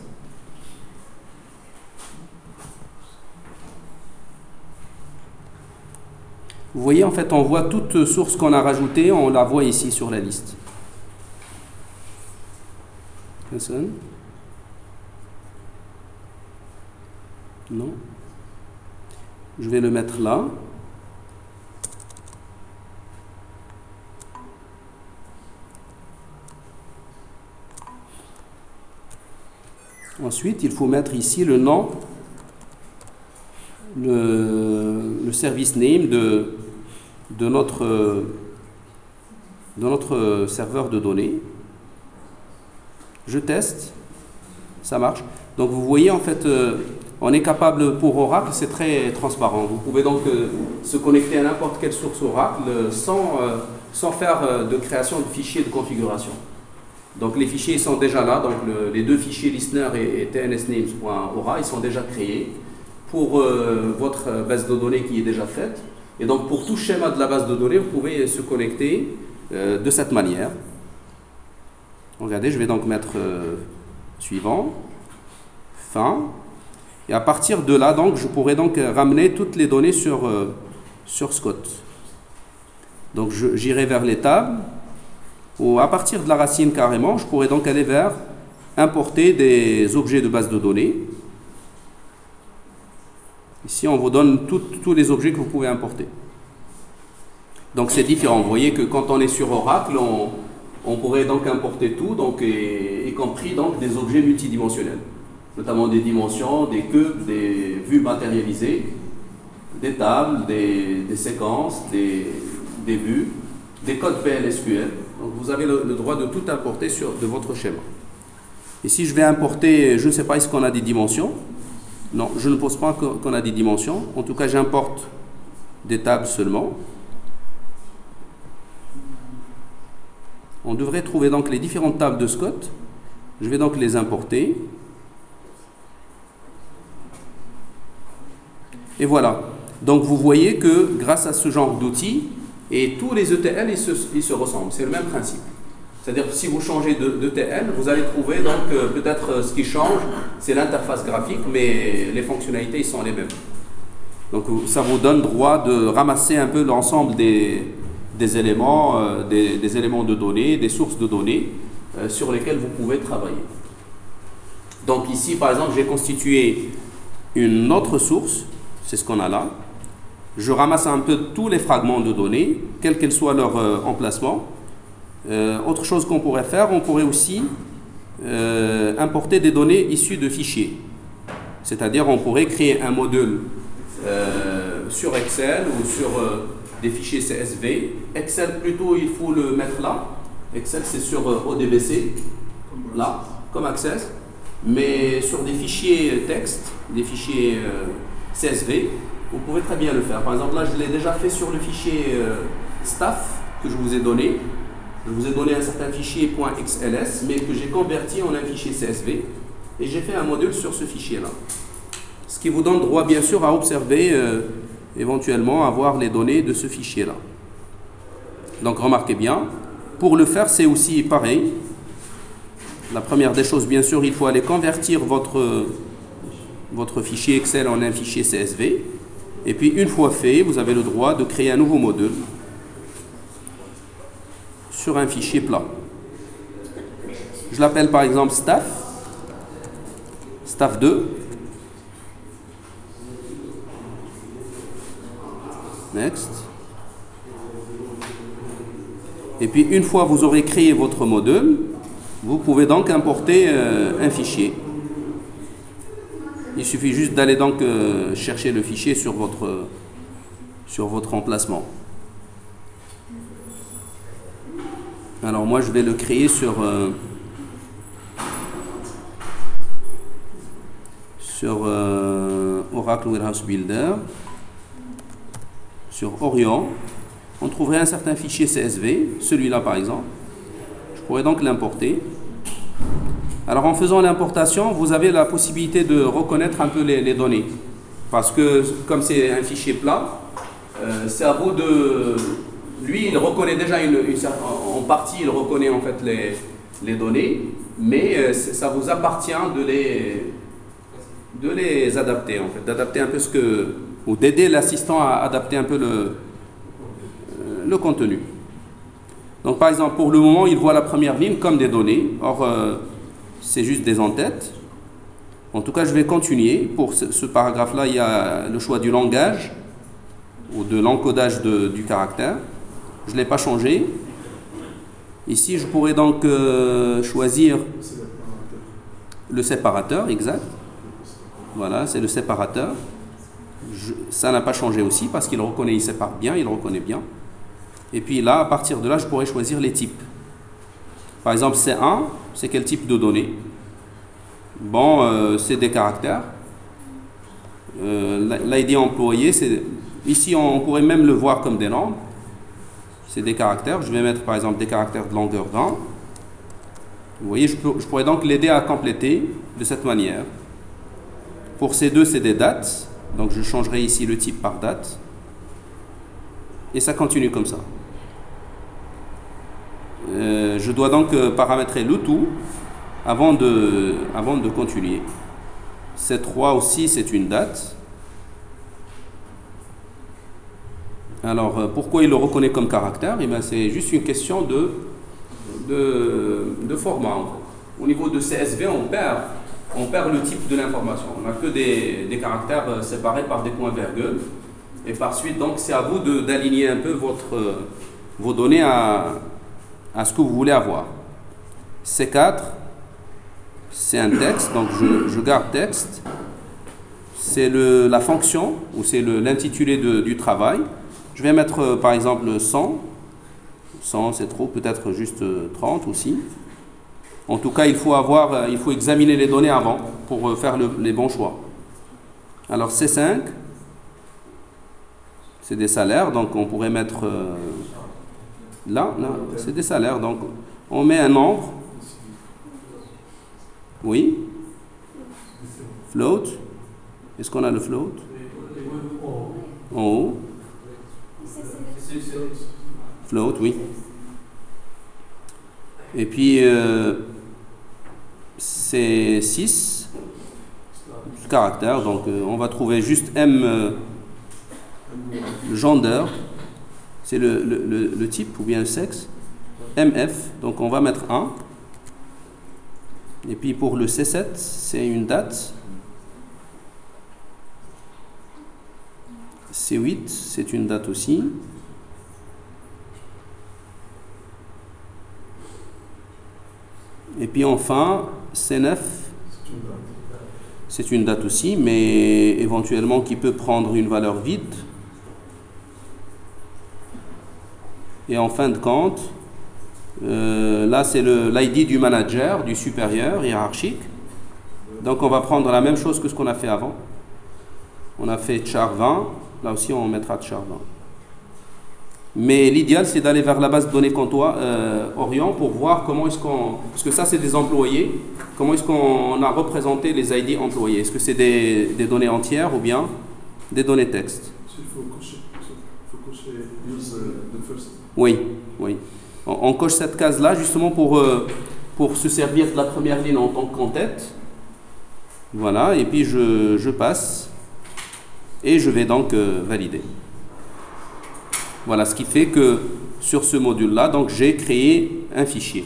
Vous voyez, en fait, on voit toute source qu'on a rajoutée, on la voit ici sur la liste. Personne? Non. Je vais le mettre là. Ensuite, il faut mettre ici le nom, le service name de notre serveur de données. Je teste, ça marche. Donc vous voyez, en fait, on est capable pour Oracle, c'est très transparent. Vous pouvez donc se connecter à n'importe quelle source Oracle sans faire de création de fichiers de configuration. Donc les fichiers sont déjà là, donc les deux fichiers listener et tnsnames.ora, ils sont déjà créés pour votre base de données qui est déjà faite. Et donc pour tout schéma de la base de données, vous pouvez se connecter de cette manière. Regardez, je vais donc mettre suivant, fin. Et à partir de là, donc, je pourrais donc ramener toutes les données sur Scott. Donc j'irai vers les tables. Ou à partir de la racine carrément, je pourrais donc aller vers importer des objets de base de données. Ici, on vous donne tous les objets que vous pouvez importer. Donc c'est différent. Vous voyez que quand on est sur Oracle, on pourrait donc importer tout, donc, y compris donc, des objets multidimensionnels, notamment des dimensions, des cubes, des vues matérialisées, des tables, des séquences, des vues, des codes PLSQL. Donc vous avez le droit de tout importer de votre schéma. Et si je vais importer, je ne sais pas, est-ce qu'on a des dimensions? Non, je ne pense pas qu'on a des dimensions. En tout cas, j'importe des tables seulement. On devrait trouver donc les différentes tables de Scott. Je vais donc les importer. Et voilà. Donc vous voyez que grâce à ce genre d'outils, et tous les ETL, ils se ressemblent. C'est le même principe. C'est-à-dire que si vous changez d'ETL, vous allez trouver donc peut-être ce qui change, c'est l'interface graphique, mais les fonctionnalités, ils sont les mêmes. Donc ça vous donne droit de ramasser un peu l'ensemble des éléments, des éléments de données, des sources de données sur lesquelles vous pouvez travailler. Donc ici, par exemple, j'ai constitué une autre source, c'est ce qu'on a là. Je ramasse un peu tous les fragments de données, quel qu'elle soit leur emplacement. Autre chose qu'on pourrait faire, on pourrait aussi importer des données issues de fichiers. C'est-à-dire, on pourrait créer un module sur Excel ou sur des fichiers CSV. Excel, plutôt, il faut le mettre là. Excel, c'est sur ODBC, là, comme Access. Mais sur des fichiers texte, des fichiers CSV, vous pouvez très bien le faire. Par exemple, là, je l'ai déjà fait sur le fichier staff que je vous ai donné. Je vous ai donné un certain fichier .xls, mais que j'ai converti en un fichier CSV. Et j'ai fait un module sur ce fichier-là. Ce qui vous donne droit, bien sûr, à observer, éventuellement, à voir les données de ce fichier-là. Donc, remarquez bien. Pour le faire, c'est aussi pareil. La première des choses, bien sûr, il faut aller convertir votre fichier Excel en un fichier CSV. Et puis, une fois fait, vous avez le droit de créer un nouveau module sur un fichier plat. Je l'appelle par exemple staff 2. Next. Et puis, une fois vous aurez créé votre module, vous pouvez donc importer un fichier. Il suffit juste d'aller donc chercher le fichier sur votre emplacement. Alors moi je vais le créer sur Oracle Warehouse Builder, sur Orion. On trouverait un certain fichier CSV, celui-là par exemple. Je pourrais donc l'importer. Alors en faisant l'importation, vous avez la possibilité de reconnaître un peu les données. Parce que comme c'est un fichier plat, c'est à vous de... Lui, il reconnaît déjà en partie, il reconnaît en fait les données, mais ça vous appartient de les adapter en fait, d'adapter un peu ou d'aider l'assistant à adapter un peu le contenu. Donc par exemple, pour le moment, il voit la première ligne comme des données. Or, c'est juste des en-têtes. En tout cas, je vais continuer. Pour ce paragraphe-là, il y a le choix du langage ou de l'encodage du caractère. Je ne l'ai pas changé. Ici, je pourrais donc choisir le séparateur, exact. Voilà, c'est le séparateur. Ça n'a pas changé aussi parce qu'il reconnaît, il sépare bien, il reconnaît bien. Et puis là, à partir de là, je pourrais choisir les types. Par exemple, C1, c'est quel type de données? Bon, c'est des caractères. L'ID employé, ici, on pourrait même le voir comme des nombres. C'est des caractères. Je vais mettre, par exemple, des caractères de longueur 20. Vous voyez, je pourrais donc l'aider à compléter de cette manière. Pour ces deux, c'est des dates. Donc, je changerai ici le type par date. Et ça continue comme ça. Je dois donc paramétrer le tout avant de continuer. C3 aussi, c'est une date. Alors, pourquoi il le reconnaît comme caractère? Eh bien, c'est juste une question de format. Au niveau de CSV, on perd le type de l'information. On n'a que des caractères séparés par des points-virgules. Et par suite, donc, c'est à vous d'aligner un peu vos données à ce que vous voulez avoir. C4, c'est un texte, donc je garde texte. C'est la fonction, ou c'est l'intitulé du travail. Je vais mettre, par exemple, 100. 100, c'est trop, peut-être juste 30 aussi. En tout cas, il faut examiner les données avant pour faire les bons choix. Alors, C5, c'est des salaires, donc on pourrait mettre là, c'est des salaires, donc on met un nombre. Oui. Float. Est-ce qu'on a le float? En haut. Float, oui. Et puis c'est 6 caractères, donc on va trouver juste M gender, c'est le type ou bien le sexe, MF, donc on va mettre 1. Et puis pour le C7, c'est une date. C8, c'est une date aussi. Et puis enfin, C9, c'est une date aussi, mais éventuellement qui peut prendre une valeur vide. Et en fin de compte, là c'est l'ID du manager, du supérieur hiérarchique. Donc on va prendre la même chose que ce qu'on a fait avant. On a fait char 20, là aussi on mettra char 20. Mais l'idéal c'est d'aller vers la base de données comptoir Orion pour voir comment est-ce qu'on... Parce que ça c'est des employés, comment est-ce qu'on a représenté les ID employés? Est-ce que c'est des données entières ou bien des données texte? Il faut cocher use the first. Oui, oui. On coche cette case-là justement pour se servir de la première ligne en tant qu'en-tête. Voilà, et puis je passe et je vais donc valider. Voilà, ce qui fait que sur ce module-là, donc j'ai créé un fichier.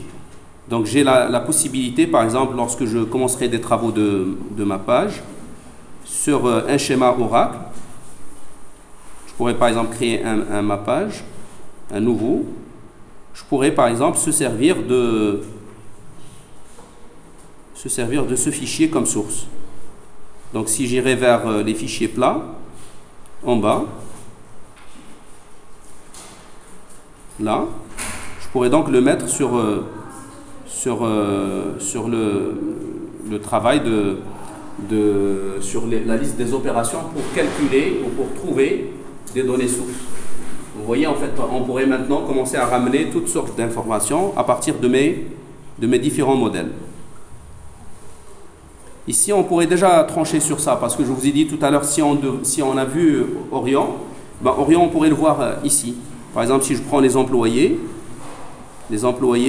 Donc j'ai la possibilité, par exemple, lorsque je commencerai des travaux de ma page, sur un schéma Oracle, je pourrais par exemple créer un mappage, un nouveau. Je pourrais par exemple se servir de ce fichier comme source. Donc si j'irai vers les fichiers plats, en bas, là, je pourrais donc le mettre sur le travail sur la liste des opérations pour calculer ou pour trouver des données sources. Vous voyez, en fait, on pourrait maintenant commencer à ramener toutes sortes d'informations à partir de mes différents modèles. Ici, on pourrait déjà trancher sur ça, parce que je vous ai dit tout à l'heure, si on a vu Orion, Orion, on pourrait le voir ici. Par exemple, si je prends les employés,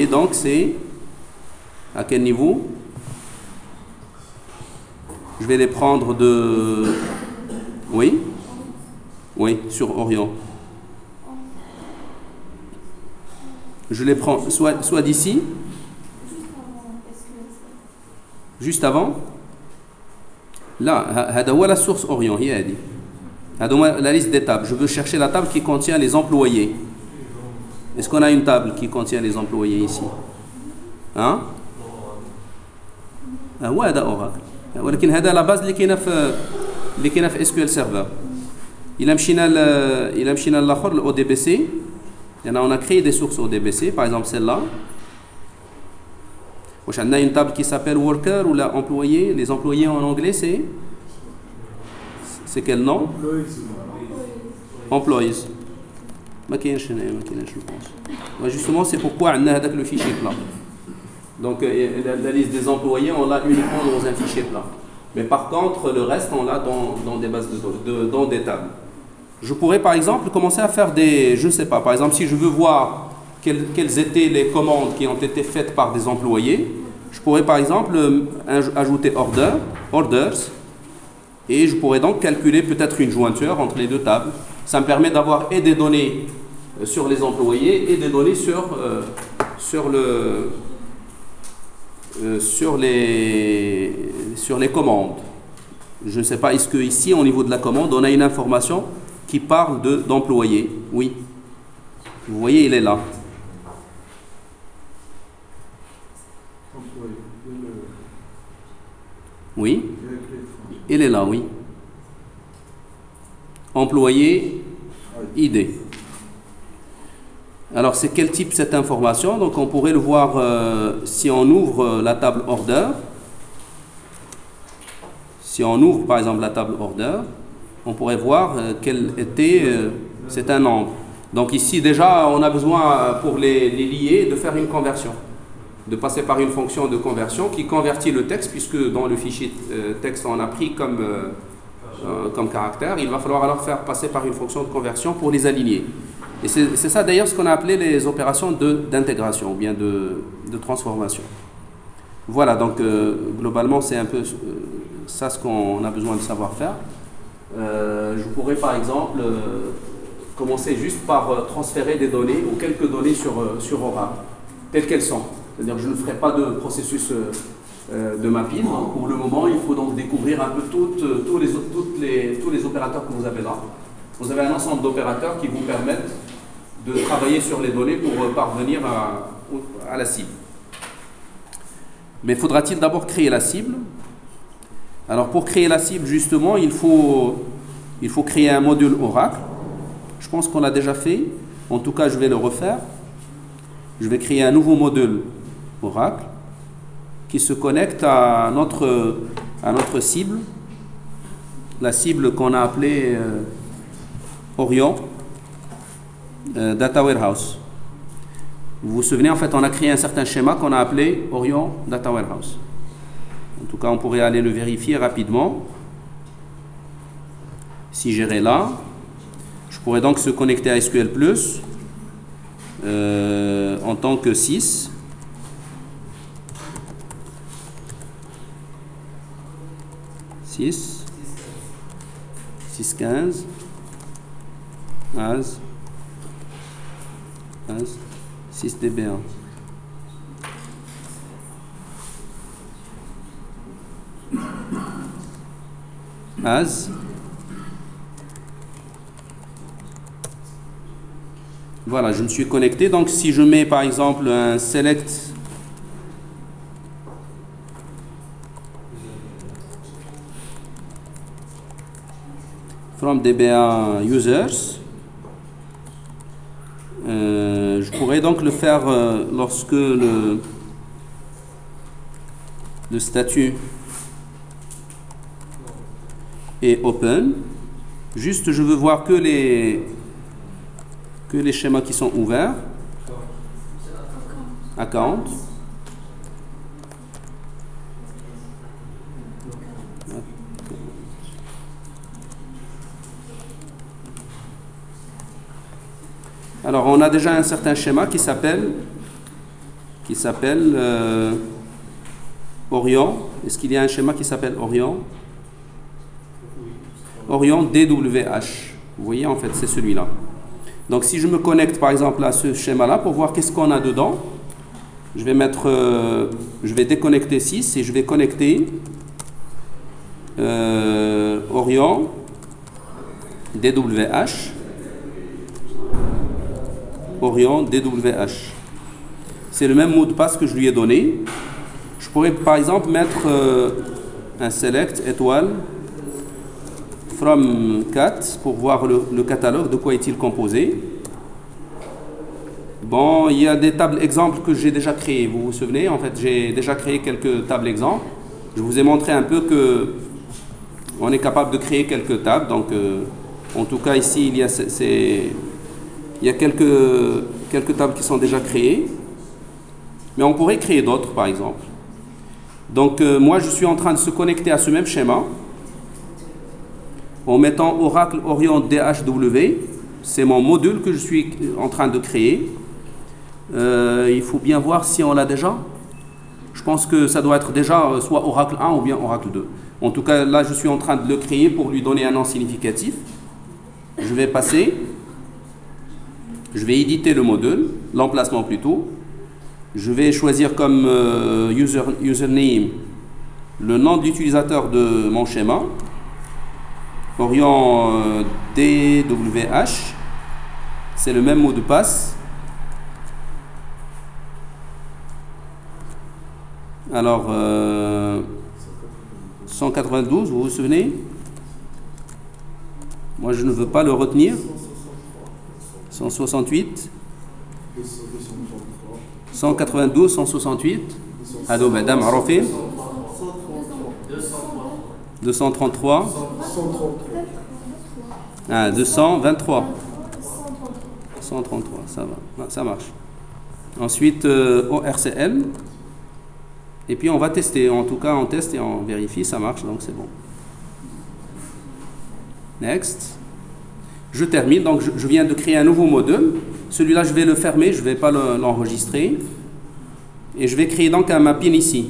donc, c'est à quel niveau? Je vais les prendre de... Oui, sur Orion. Je les prends soit d'ici, juste avant. Là, la source Orion, la liste des tables. Je veux chercher la table qui contient les employés. Est-ce qu'on a une table qui contient les employés ici? Hein? هذا Oracle. ولكن هذا la base اللي كاينه في SQL Server. Il a مشينا للاخر au DBC. On a créé des sources au DBC, par exemple celle-là. On a une table qui s'appelle worker ou la employé. Les employés en anglais, c'est quel nom? Employees. Je pense. Justement, c'est pourquoi on a le fichier plat. Donc, la liste des employés, on l'a uniquement dans un fichier plat. Mais par contre, le reste, on l'a dans des bases dans des tables. Je pourrais, par exemple, commencer à faire je ne sais pas, par exemple, si je veux voir quelles étaient les commandes qui ont été faites par des employés, je pourrais, par exemple, ajouter orders, et je pourrais donc calculer peut-être une jointure entre les deux tables. Ça me permet d'avoir et des données sur les employés et des données sur les commandes. Je ne sais pas, est-ce qu'ici, au niveau de la commande, on a une information qui parle d'employés? Oui. Vous voyez, il est là. Oui. Il est là, oui. Employé ID. Alors, c'est quel type cette information? Donc, on pourrait le voir si on ouvre la table order. Si on ouvre, par exemple, la table order, on pourrait voir quel était... c'est un nombre. Donc, ici, déjà, on a besoin, pour les lier, de faire une conversion. De passer par une fonction de conversion qui convertit le texte, puisque dans le fichier texte, on a pris comme caractère. Il va falloir alors faire passer par une fonction de conversion pour les aligner. Et c'est ça d'ailleurs ce qu'on a appelé les opérations d'intégration ou bien de transformation. Voilà, donc globalement c'est un peu ça ce qu'on a besoin de savoir faire. Je pourrais par exemple commencer juste par transférer des données ou quelques données sur Oracle, telles qu'elles sont. C'est-à-dire que je ne ferai pas de processus de mapping. Pour le moment, il faut donc découvrir un peu tous les opérateurs que vous avez là. Vous avez un ensemble d'opérateurs qui vous permettent de travailler sur les données pour parvenir à la cible. Mais faudra-t-il d'abord créer la cible? Alors pour créer la cible, justement, il faut créer un module Oracle. Je pense qu'on l'a déjà fait. En tout cas, je vais le refaire. Je vais créer un nouveau module Oracle qui se connecte à notre cible, la cible qu'on a appelée Orion Data Warehouse. Vous vous souvenez, en fait, on a créé un certain schéma qu'on a appelé Orion Data Warehouse. En tout cas, on pourrait aller le vérifier rapidement. Si j'irais là, je pourrais donc se connecter à SQL Plus en tant que 6. .6 .6.15 as 6db1. As voilà, je me suis connecté. Donc si je mets par exemple un select from DBA users, je pourrais pourrais donc le faire lorsque le statut est open. Juste, je veux voir que les schémas qui sont ouverts. Account. Alors, on a déjà un certain schéma qui s'appelle Orion. Est-ce qu'il y a un schéma qui s'appelle Orion? Orion DWH. Vous voyez, en fait, c'est celui-là. Donc, si je me connecte, par exemple, à ce schéma-là, pour voir qu'est-ce qu'on a dedans, je vais déconnecter 6 et je vais connecter Orion DWH. Orion DWH. C'est le même mot de passe que je lui ai donné. Je pourrais par exemple mettre un select étoile from cat pour voir le catalogue, de quoi est-il composé. Bon, il y a des tables exemples que j'ai déjà créées. Vous vous souvenez, en fait, j'ai déjà créé quelques tables exemples. Je vous ai montré un peu que on est capable de créer quelques tables. Donc, en tout cas, ici, il y a quelques tables qui sont déjà créées, mais on pourrait créer d'autres, par exemple. Donc, moi, je suis en train de se connecter à ce même schéma en mettant Oracle Orion DHW. C'est mon module que je suis en train de créer. Il faut bien voir si on l'a déjà. Je pense que ça doit être déjà soit Oracle 1 ou bien Oracle 2. En tout cas, là, je suis en train de le créer pour lui donner un nom significatif. Je vais passer. Je vais éditer le module, l'emplacement plutôt. Je vais choisir comme username le nom de l'utilisateur de mon schéma, Orion DWH. C'est le même mot de passe. Alors, 192, vous vous souvenez? Moi, je ne veux pas le retenir. 168, 192, 168, Ado Madame Arofé, 233, 223, 133, ça va, ça marche. Ensuite, ORCL, et puis on va tester, en tout cas on teste et on vérifie, ça marche, donc c'est bon. Next. Je termine, donc je viens de créer un nouveau module. Celui-là, je vais le fermer, je ne vais pas l'enregistrer. Et je vais créer donc un mapping ici,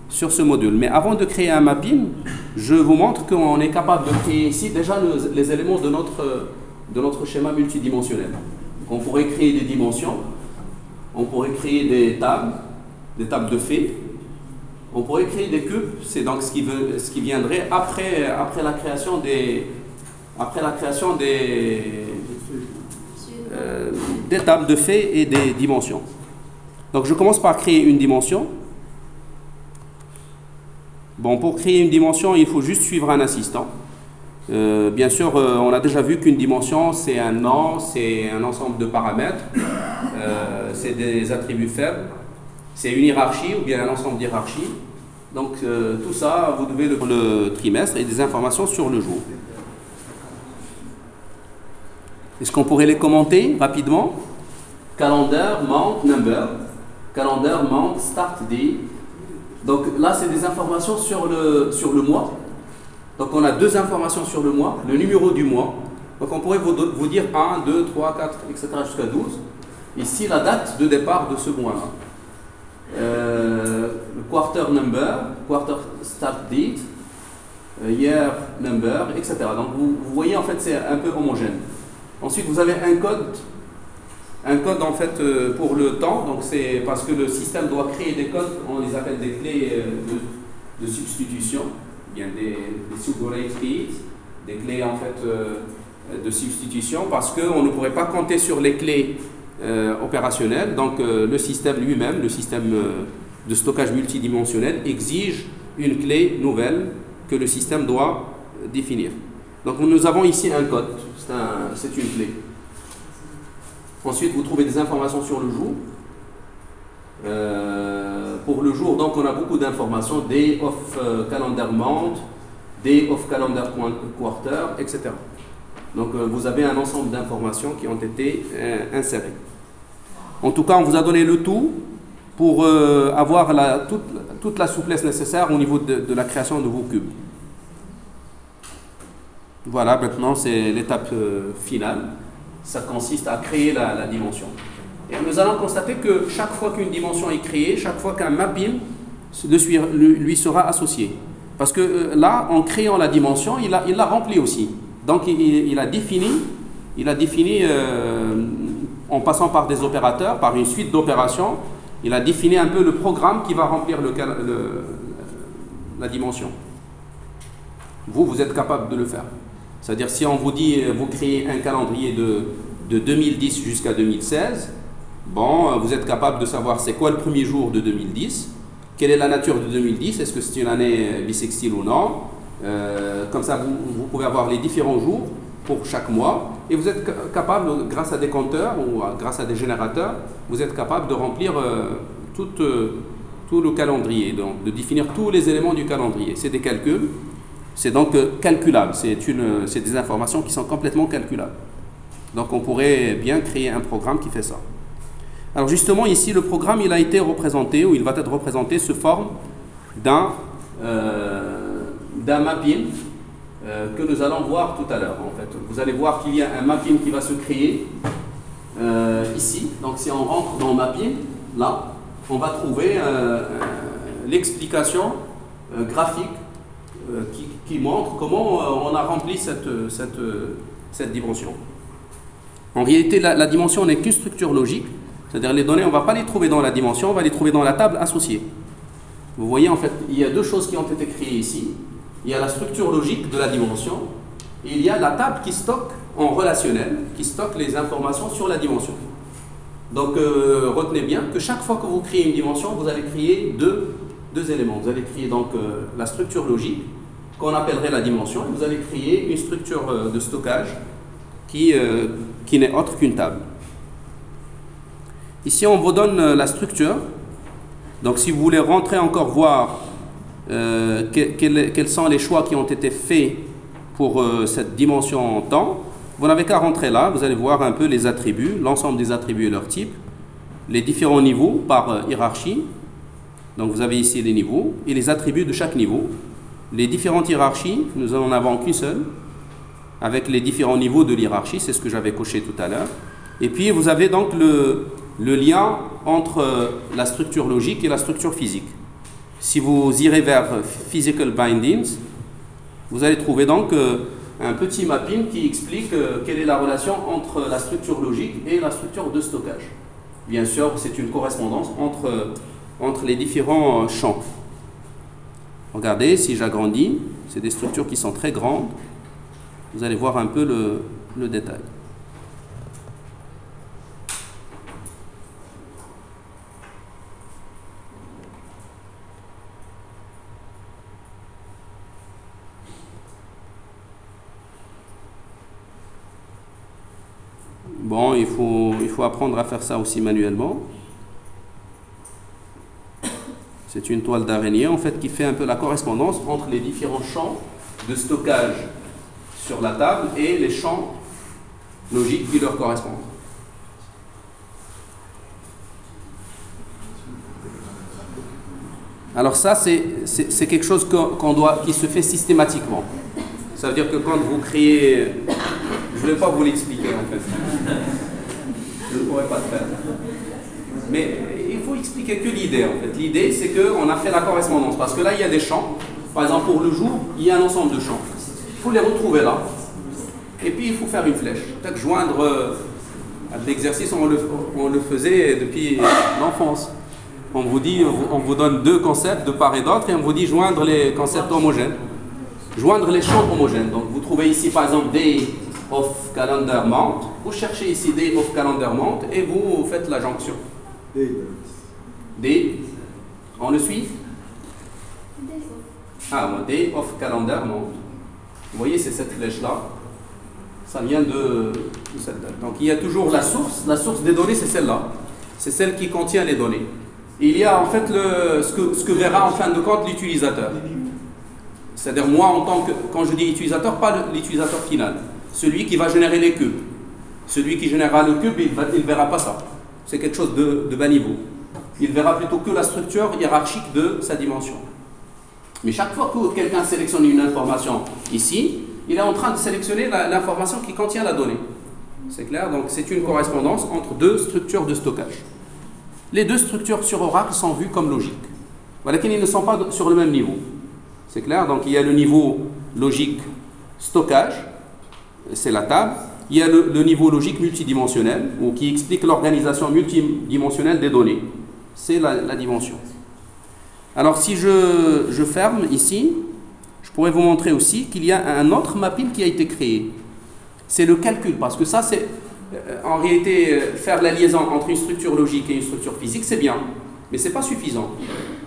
sur ce module. Mais avant de créer un mapping, je vous montre qu'on est capable de créer ici déjà les éléments de notre schéma multidimensionnel. On pourrait créer des dimensions, on pourrait créer des tables de faits, on pourrait créer des cubes, c'est donc ce qui viendrait après la création des tables de faits et des dimensions. Donc je commence par créer une dimension. Bon, pour créer une dimension, il faut juste suivre un assistant. Bien sûr, on a déjà vu qu'une dimension, c'est un nom, c'est un ensemble de paramètres, c'est des attributs faibles, c'est une hiérarchie ou bien un ensemble d'hiérarchies. Donc tout ça, vous devez le trimestre et des informations sur le jour. Est-ce qu'on pourrait les commenter rapidement? Calendar, month, number. Calendar, month, start date. Donc là, c'est des informations sur le mois. Donc on a deux informations sur le mois, le numéro du mois. Donc on pourrait vous dire 1, 2, 3, 4, etc. jusqu'à 12. Ici, la date de départ de ce mois-là. Le quarter number, quarter start date, year number, etc. Donc vous voyez, en fait, c'est un peu homogène. Ensuite, vous avez un code en fait pour le temps. Donc c'est parce que le système doit créer des codes, on les appelle des clés de substitution, bien des subrogated keys, des clés en fait de substitution, parce qu'on ne pourrait pas compter sur les clés opérationnelles. Donc le système lui-même, le système de stockage multidimensionnel, exige une clé nouvelle que le système doit définir. Donc nous avons ici un code, c'est une clé. Ensuite, vous trouvez des informations sur le jour. Pour le jour, donc, on a beaucoup d'informations, day of calendar month, day of calendar quarter, etc. Donc, vous avez un ensemble d'informations qui ont été insérées. En tout cas, on vous a donné le tout pour avoir toute la souplesse nécessaire au niveau de la création de vos cubes. Voilà, maintenant, c'est l'étape finale. Ça consiste à créer la dimension. Et nous allons constater que chaque fois qu'une dimension est créée, chaque fois qu'un mapping lui sera associé. Parce que là, en créant la dimension, il l'a rempli aussi. Donc, il a défini en passant par des opérateurs, par une suite d'opérations, il a défini un peu le programme qui va remplir la dimension. Vous êtes capable de le faire. C'est-à-dire, si on vous dit, vous créez un calendrier de 2010 jusqu'à 2016, bon, vous êtes capable de savoir c'est quoi le premier jour de 2010, quelle est la nature de 2010, est-ce que c'est une année bissextile ou non. Comme ça, vous pouvez avoir les différents jours pour chaque mois, et vous êtes capable, grâce à des compteurs ou grâce à des générateurs, vous êtes capable de remplir tout le calendrier, donc de définir tous les éléments du calendrier. C'est des calculs, c'est donc calculable, c'est des informations qui sont complètement calculables. Donc on pourrait bien créer un programme qui fait ça. Alors justement ici, le programme il a été représenté, ou il va être représenté sous forme d'un mapping que nous allons voir tout à l'heure. En fait, vous allez voir qu'il y a un mapping qui va se créer ici. Donc si on rentre dans le mapping, là, on va trouver l'explication graphique qui montre comment on a rempli cette dimension. En réalité, la dimension n'est qu'une structure logique, c'est-à-dire les données, on ne va pas les trouver dans la dimension, on va les trouver dans la table associée. Vous voyez, en fait, il y a deux choses qui ont été créées ici. Il y a la structure logique de la dimension, et il y a la table qui stocke en relationnel, qui stocke les informations sur la dimension. Donc, retenez bien que chaque fois que vous créez une dimension, vous allez créer deux éléments. Vous allez créer donc la structure logique, qu'on appellerait la dimension, et vous allez créer une structure de stockage qui n'est autre qu'une table. Ici, on vous donne la structure. Donc, si vous voulez rentrer encore voir quels sont les choix qui ont été faits pour cette dimension en temps, vous n'avez qu'à rentrer là. Vous allez voir un peu les attributs, l'ensemble des attributs et leurs types, les différents niveaux par hiérarchie. Donc, vous avez ici les niveaux et les attributs de chaque niveau. Les différentes hiérarchies, nous n'en avons qu'une seule, avec les différents niveaux de l'hierarchie, c'est ce que j'avais coché tout à l'heure. Et puis, vous avez donc le lien entre la structure logique et la structure physique. Si vous irez vers Physical Bindings, vous allez trouver donc un petit mapping qui explique quelle est la relation entre la structure logique et la structure de stockage. Bien sûr, c'est une correspondance entre les différents champs. Regardez, si j'agrandis, c'est des structures qui sont très grandes. Vous allez voir un peu le détail. Bon, il faut apprendre à faire ça aussi manuellement. C'est une toile d'araignée en fait qui fait un peu la correspondance entre les différents champs de stockage sur la table et les champs logiques qui leur correspondent. Alors ça, c'est quelque chose qui se fait systématiquement. Ça veut dire que quand vous créez... Je ne vais pas vous l'expliquer en fait. Je ne pourrais pas le faire. Mais il faut expliquer que l'idée en fait. L'idée c'est qu'on a fait la correspondance. Parce que là il y a des champs. Par exemple pour le jour, il y a un ensemble de champs. Il faut les retrouver là. Et puis il faut faire une flèche. Peut-être joindre l'exercice, on le faisait depuis l'enfance. On vous donne deux concepts de part et d'autre et on vous dit joindre les concepts homogènes. Joindre les champs homogènes. Donc vous trouvez ici par exemple day of calendar month. Vous cherchez ici day of calendar month et vous faites la jonction. Day. On le suit? Day of calendar month. Vous voyez, c'est cette flèche là. Ça vient de Donc il y a toujours la source des données, c'est celle-là. C'est celle qui contient les données. Et il y a en fait ce que verra en fin de compte l'utilisateur. C'est-à-dire moi, quand je dis utilisateur, pas l'utilisateur final. Celui qui va générer les cubes. Celui qui générera le cube, il ne verra pas ça. C'est quelque chose de bas niveau. Il verra plutôt que la structure hiérarchique de sa dimension. Mais chaque fois que quelqu'un sélectionne une information ici, il est en train de sélectionner l'information qui contient la donnée. C'est clair? Donc c'est une correspondance entre deux structures de stockage. Les deux structures sur Oracle sont vues comme logiques. Voilà qu'ils ne sont pas sur le même niveau. C'est clair? Donc il y a le niveau logique stockage, c'est la table. Il y a le niveau logique multidimensionnel, ou qui explique l'organisation multidimensionnelle des données. C'est la dimension. Alors si je ferme ici, je pourrais vous montrer aussi qu'il y a un autre mapping qui a été créé. C'est le calcul, parce que ça c'est, en réalité, faire la liaison entre une structure logique et une structure physique, c'est bien, mais ce n'est pas suffisant.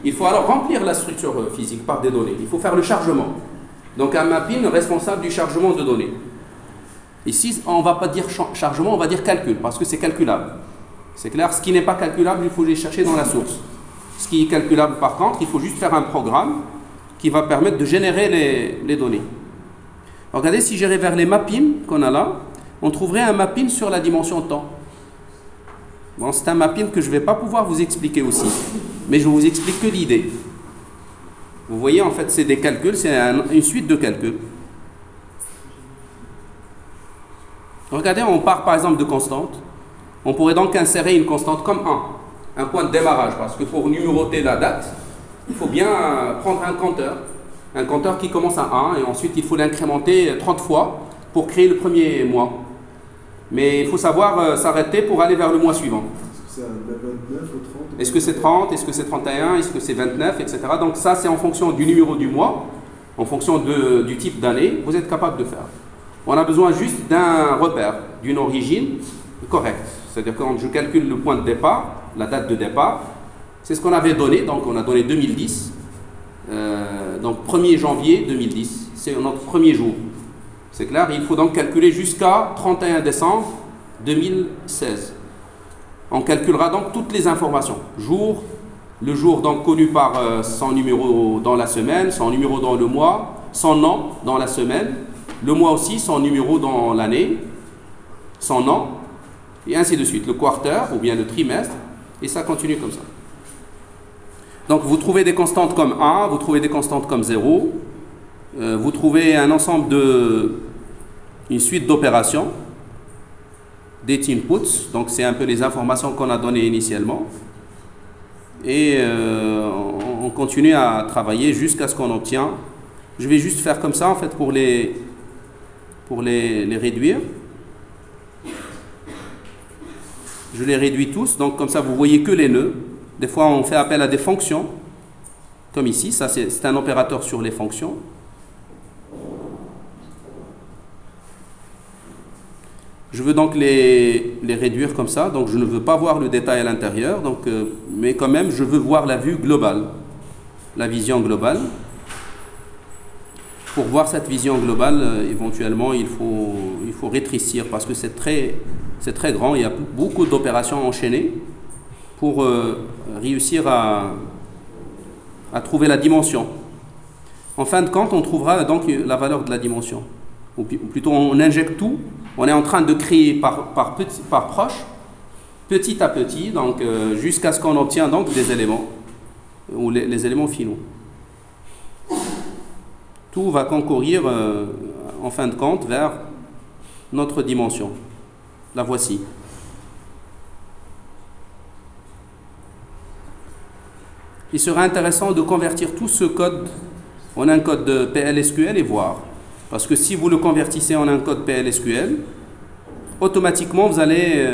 Il faut alors remplir la structure physique par des données. Il faut faire le chargement. Donc un mapping responsable du chargement de données. Ici, on ne va pas dire chargement, on va dire calcul, parce que c'est calculable. C'est clair, ce qui n'est pas calculable, il faut les chercher dans la source. Ce qui est calculable, par contre, il faut juste faire un programme qui va permettre de générer les données. Regardez, si j'irais vers les mappings qu'on a là, on trouverait un mapping sur la dimension temps. Bon, c'est un mapping que je ne vais pas pouvoir vous expliquer aussi, mais je vous explique que l'idée. Vous voyez, en fait, c'est des calculs, c'est une suite de calculs. Regardez, on part par exemple de constantes. On pourrait donc insérer une constante comme 1, un point de démarrage, parce que pour numéroter la date, il faut bien prendre un compteur qui commence à 1, et ensuite il faut l'incrémenter 30 fois pour créer le premier mois. Mais il faut savoir s'arrêter pour aller vers le mois suivant. Est-ce que c'est 29 ou 30? Est-ce que c'est 30? Est-ce que c'est 31? Est-ce que c'est 29? Etc. Donc ça, c'est en fonction du numéro du mois, en fonction du type d'année, vous êtes capable de faire. On a besoin juste d'un repère, d'une origine correcte. C'est-à-dire quand je calcule le point de départ, la date de départ, c'est ce qu'on avait donné, donc on a donné 2010, donc 1er janvier 2010, c'est notre premier jour. C'est clair, il faut donc calculer jusqu'à 31 décembre 2016. On calculera donc toutes les informations, le jour donc connu par son numéro dans la semaine, son numéro dans le mois, son nom dans la semaine, le mois aussi, son numéro dans l'année, son nom, et ainsi de suite, le quarter ou bien le trimestre, et ça continue comme ça. Donc vous trouvez des constantes comme 1, vous trouvez des constantes comme 0, vous trouvez un ensemble une suite d'opérations, date inputs, donc c'est un peu les informations qu'on a données initialement, et on continue à travailler jusqu'à ce qu'on obtient. Je vais juste faire comme ça en fait pour les réduire. Je les réduis tous, donc comme ça vous voyez que les nœuds. Des fois on fait appel à des fonctions, comme ici, ça c'est un opérateur sur les fonctions. Je veux donc les réduire comme ça, donc je ne veux pas voir le détail à l'intérieur, mais quand même je veux voir la vue globale, la vision globale. Pour voir cette vision globale, éventuellement, il faut rétrécir parce que c'est très grand. Il y a beaucoup d'opérations enchaînées pour réussir à trouver la dimension. En fin de compte, on trouvera donc la valeur de la dimension. Ou plutôt, on injecte tout. On est en train de créer par proche, petit à petit, donc jusqu'à ce qu'on obtient donc des éléments, ou les éléments finaux. Tout va concourir, en fin de compte, vers notre dimension. La voici. Il sera intéressant de convertir tout ce code en un code de PLSQL et voir. Parce que si vous le convertissez en un code PLSQL, automatiquement vous allez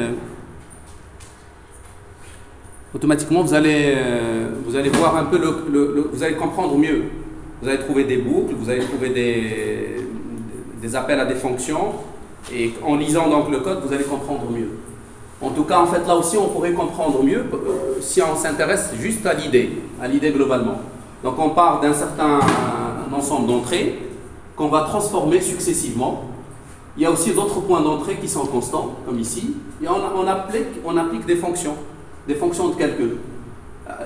voir un peu vous allez comprendre mieux. Vous allez trouver des boucles, vous allez trouver des appels à des fonctions, et en lisant donc le code, vous allez comprendre mieux. En tout cas, en fait, là aussi, on pourrait comprendre mieux si on s'intéresse juste à l'idée globalement. Donc, on part d'un certain ensemble d'entrées qu'on va transformer successivement Il y a aussi d'autres points d'entrée qui sont constants, comme ici, et on applique des fonctions de calcul.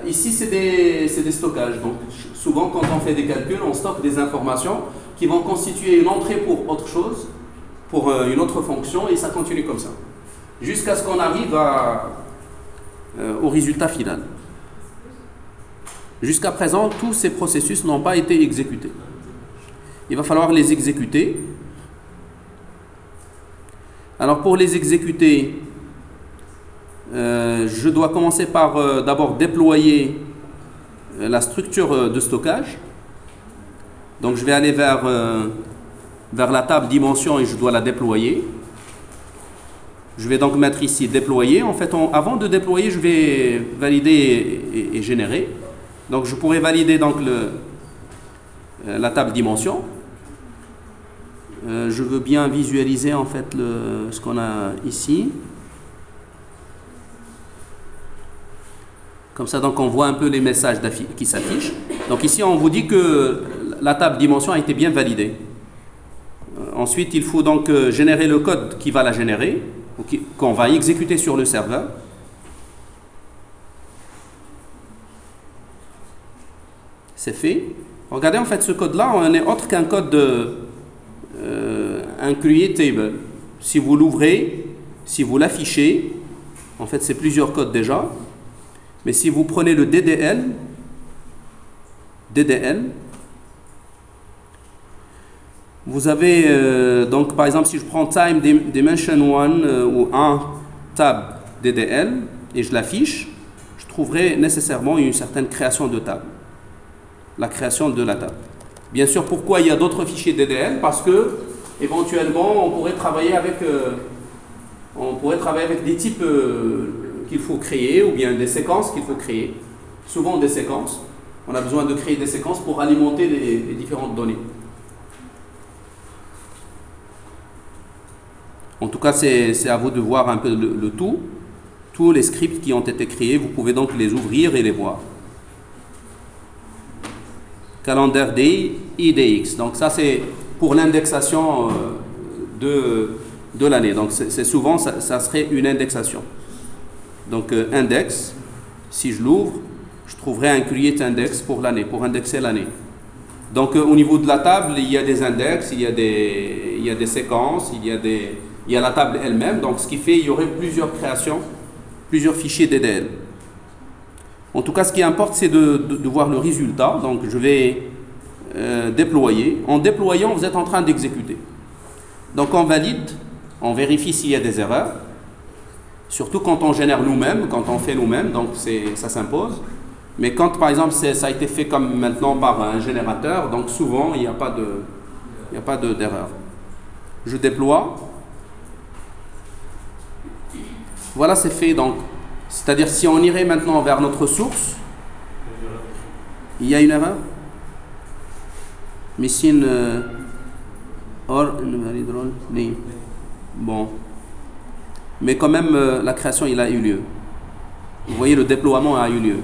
Ici, c'est des stockages. Donc, souvent, quand on fait des calculs, on stocke des informations qui vont constituer une entrée pour autre chose, pour une autre fonction, et ça continue comme ça, jusqu'à ce qu'on arrive au résultat final. Jusqu'à présent, tous ces processus n'ont pas été exécutés. Il va falloir les exécuter. Alors, pour les exécuter, je dois commencer par d'abord déployer la structure de stockage. Donc je vais aller vers la table dimension et je dois la déployer. Je vais donc mettre ici déployer. En fait, avant de déployer, je vais valider et générer. Donc je pourrais valider donc la table dimension. Je veux bien visualiser en fait ce qu'on a ici. Comme ça, donc on voit un peu les messages qui s'affichent. Donc ici, on vous dit que la table dimension a été bien validée. Ensuite, il faut donc générer le code qui va la générer, qu'on va exécuter sur le serveur. C'est fait. Regardez, en fait, ce code-là, on n'est autre qu'un code un create table. Si vous l'ouvrez, si vous l'affichez, en fait, c'est plusieurs codes déjà. Mais si vous prenez le DDL, vous avez, donc par exemple, si je prends time dimension 1 ou 1 tab DDL et je l'affiche, je trouverai nécessairement une certaine création de table. La création de la table. Bien sûr, pourquoi il y a d'autres fichiers DDL? Parce que, éventuellement, on pourrait travailler avec des types qu'il faut créer ou bien des séquences qu'il faut créer. Souvent des séquences. On a besoin de créer des séquences pour alimenter les différentes données. En tout cas, c'est à vous de voir un peu le tout. Tous les scripts qui ont été créés, vous pouvez donc les ouvrir et les voir. Calendar Day, IDX. Donc ça, c'est pour l'indexation de l'année. Donc c'est souvent, ça serait une indexation. Donc index, si je l'ouvre, je trouverai un create index pour l'année, pour indexer l'année. Donc au niveau de la table, il y a des index, il y a des séquences, il y a la table elle-même. Donc ce qui fait, il y aurait plusieurs créations, plusieurs fichiers DDL. En tout cas, ce qui importe, c'est de voir le résultat. Donc je vais déployer. En déployant, vous êtes en train d'exécuter. Donc on valide, on vérifie s'il y a des erreurs. Surtout quand on génère nous-mêmes, quand on fait nous-mêmes, donc ça s'impose. Mais quand par exemple ça a été fait comme maintenant par un générateur, donc souvent il n'y a pas d'erreur. Je déploie. Voilà, c'est fait. Donc, c'est-à-dire si on irait maintenant vers notre source, il y a une erreur. Missing or invalid role name. Bon. Mais quand même, la création, il a eu lieu. Vous voyez, le déploiement a eu lieu.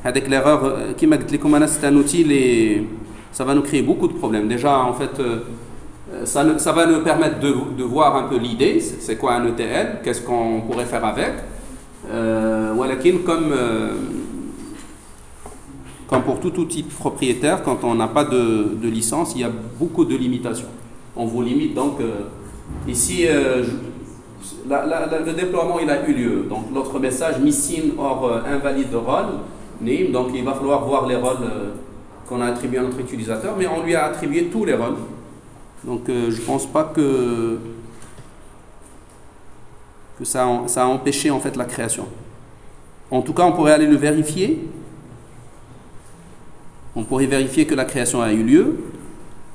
Avec l'erreur, qui m'a dit que c'est un outil, ça va nous créer beaucoup de problèmes. Déjà, en fait, ça va nous permettre de voir un peu l'idée, c'est quoi un ETL, qu'est-ce qu'on pourrait faire avec. Comme pour tout outil propriétaire, quand on n'a pas de licence, il y a beaucoup de limitations. On vous limite donc, ici, le déploiement il a eu lieu. Donc l'autre message, missing or invalid role name, donc il va falloir voir les rôles qu'on a attribués à notre utilisateur, mais on lui a attribué tous les rôles. Donc je ne pense pas que ça a empêché en fait la création. En tout cas, on pourrait aller le vérifier. On pourrait vérifier que la création a eu lieu.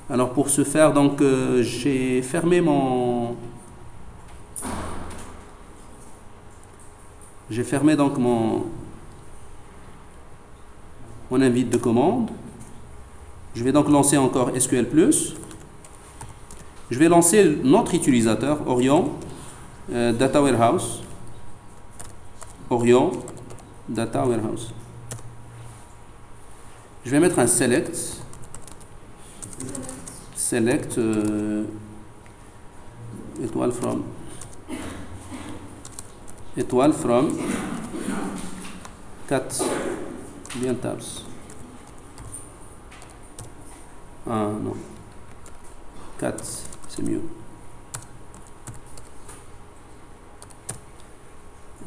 Alors pour ce faire, donc j'ai fermé donc mon invite de commande. Je vais donc lancer encore SQL+. Je vais lancer notre utilisateur, Orion Data Warehouse. Orion Data Warehouse. Je vais mettre un select étoile from, étoile from 4 bien tabs. Ah non, 4 c'est mieux.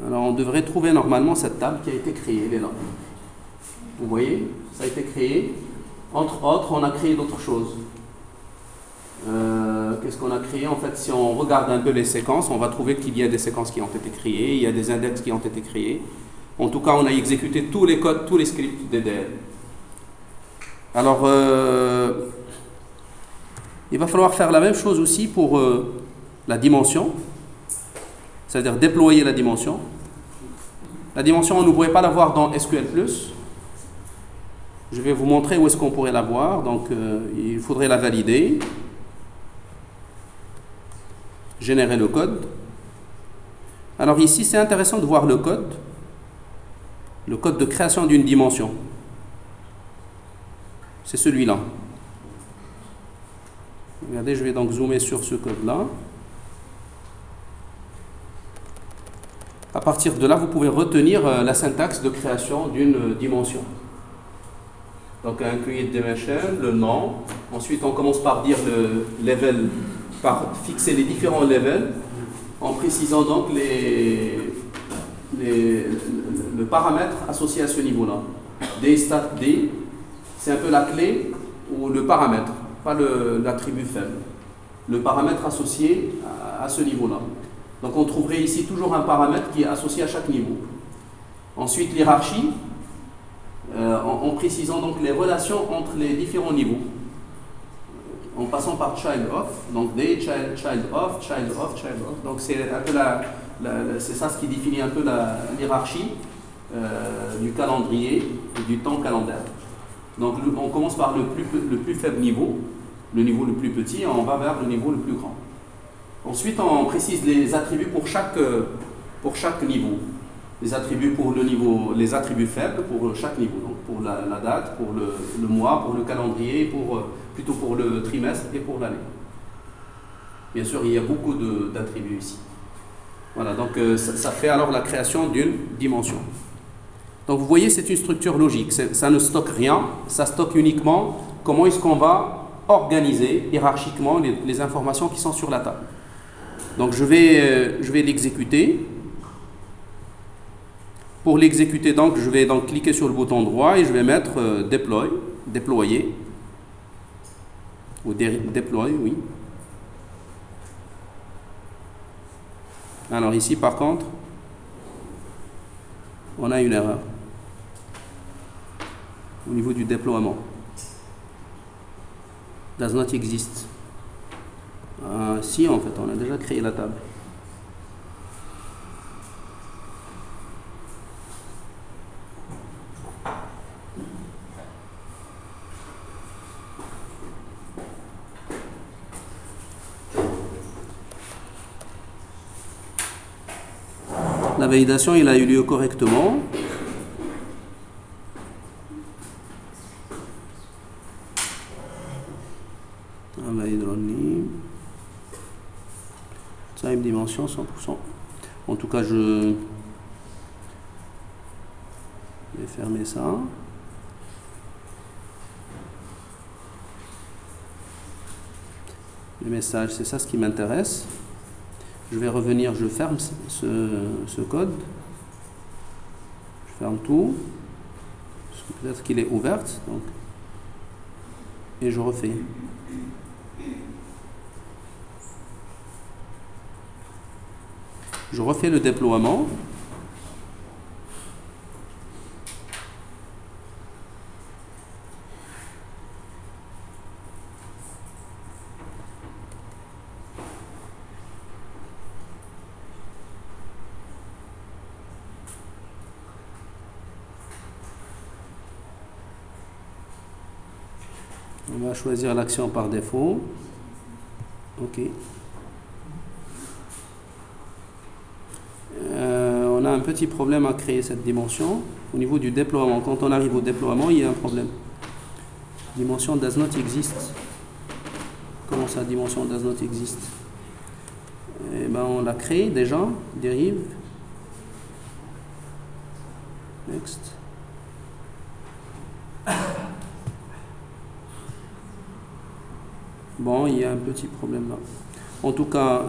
Alors on devrait trouver normalement cette table qui a été créée, elle est là. Vous voyez, ça a été créé. Entre autres, on a créé d'autres choses. Qu'est-ce qu'on a créé? En fait, si on regarde un peu les séquences, on va trouver qu'il y a des séquences qui ont été créées, il y a des index qui ont été créés. En tout cas, on a exécuté tous les codes, tous les scripts DDL. Alors, il va falloir faire la même chose aussi pour la dimension, c'est-à-dire déployer la dimension. La dimension, on ne pourrait pas l'avoir dans SQL+. Je vais vous montrer où est-ce qu'on pourrait l'avoir. Donc, il faudrait la valider. Générer le code. Alors ici, c'est intéressant de voir le code de création d'une dimension. C'est celui-là. Regardez, je vais donc zoomer sur ce code-là. À partir de là, vous pouvez retenir la syntaxe de création d'une dimension. Donc, un create dimension, le nom. Ensuite, on commence par dire le level, par fixer les différents levels, en précisant donc le paramètre associé à ce niveau-là. Dstat D, c'est un peu la clé ou le paramètre, pas l'attribut faible. Le paramètre associé à ce niveau-là. Donc on trouverait ici toujours un paramètre qui est associé à chaque niveau. Ensuite, l'hiérarchie, en précisant donc les relations entre les différents niveaux. En passant par child of, donc D, child of, child of, child of. Donc c'est un peu c'est ça ce qui définit un peu l'hiérarchie du calendrier et du temps calendaire. Donc on commence par le plus faible niveau, le niveau le plus petit, et on va vers le niveau le plus grand. Ensuite, on précise les attributs pour chaque niveau. Les attributs pour le niveau, les attributs faibles pour chaque niveau. Donc pour la date, pour le mois, pour le calendrier, plutôt pour le trimestre et pour l'année. Bien sûr, il y a beaucoup d'attributs ici. Voilà, donc ça fait alors la création d'une dimension. Donc vous voyez, c'est une structure logique. Ça ne stocke rien, ça stocke uniquement comment est-ce qu'on va organiser hiérarchiquement les informations qui sont sur la table. Donc je vais l'exécuter. Pour l'exécuter, donc, je vais donc cliquer sur le bouton droit et je vais mettre déployer, ou deploy, oui. Alors ici, par contre, on a une erreur au niveau du déploiement. Does not exist. Si, en fait, on a déjà créé la table. La validation, il a eu lieu correctement. Valid only. Type dimension 100%. En tout cas, je vais fermer ça. Les messages, c'est ça ce qui m'intéresse. Je vais revenir, je ferme ce code. Je ferme tout. Peut-être qu'il est ouvert. Donc, et je refais. Je refais le déploiement. On va choisir l'action par défaut. OK. On a un petit problème à créer cette dimension. Au niveau du déploiement, quand on arrive au déploiement, il y a un problème. Dimension does not exist. Comment ça, dimension does not exist? Eh ben, on l'a créé déjà. Dérive. Next. Bon, il y a un petit problème là. En tout cas,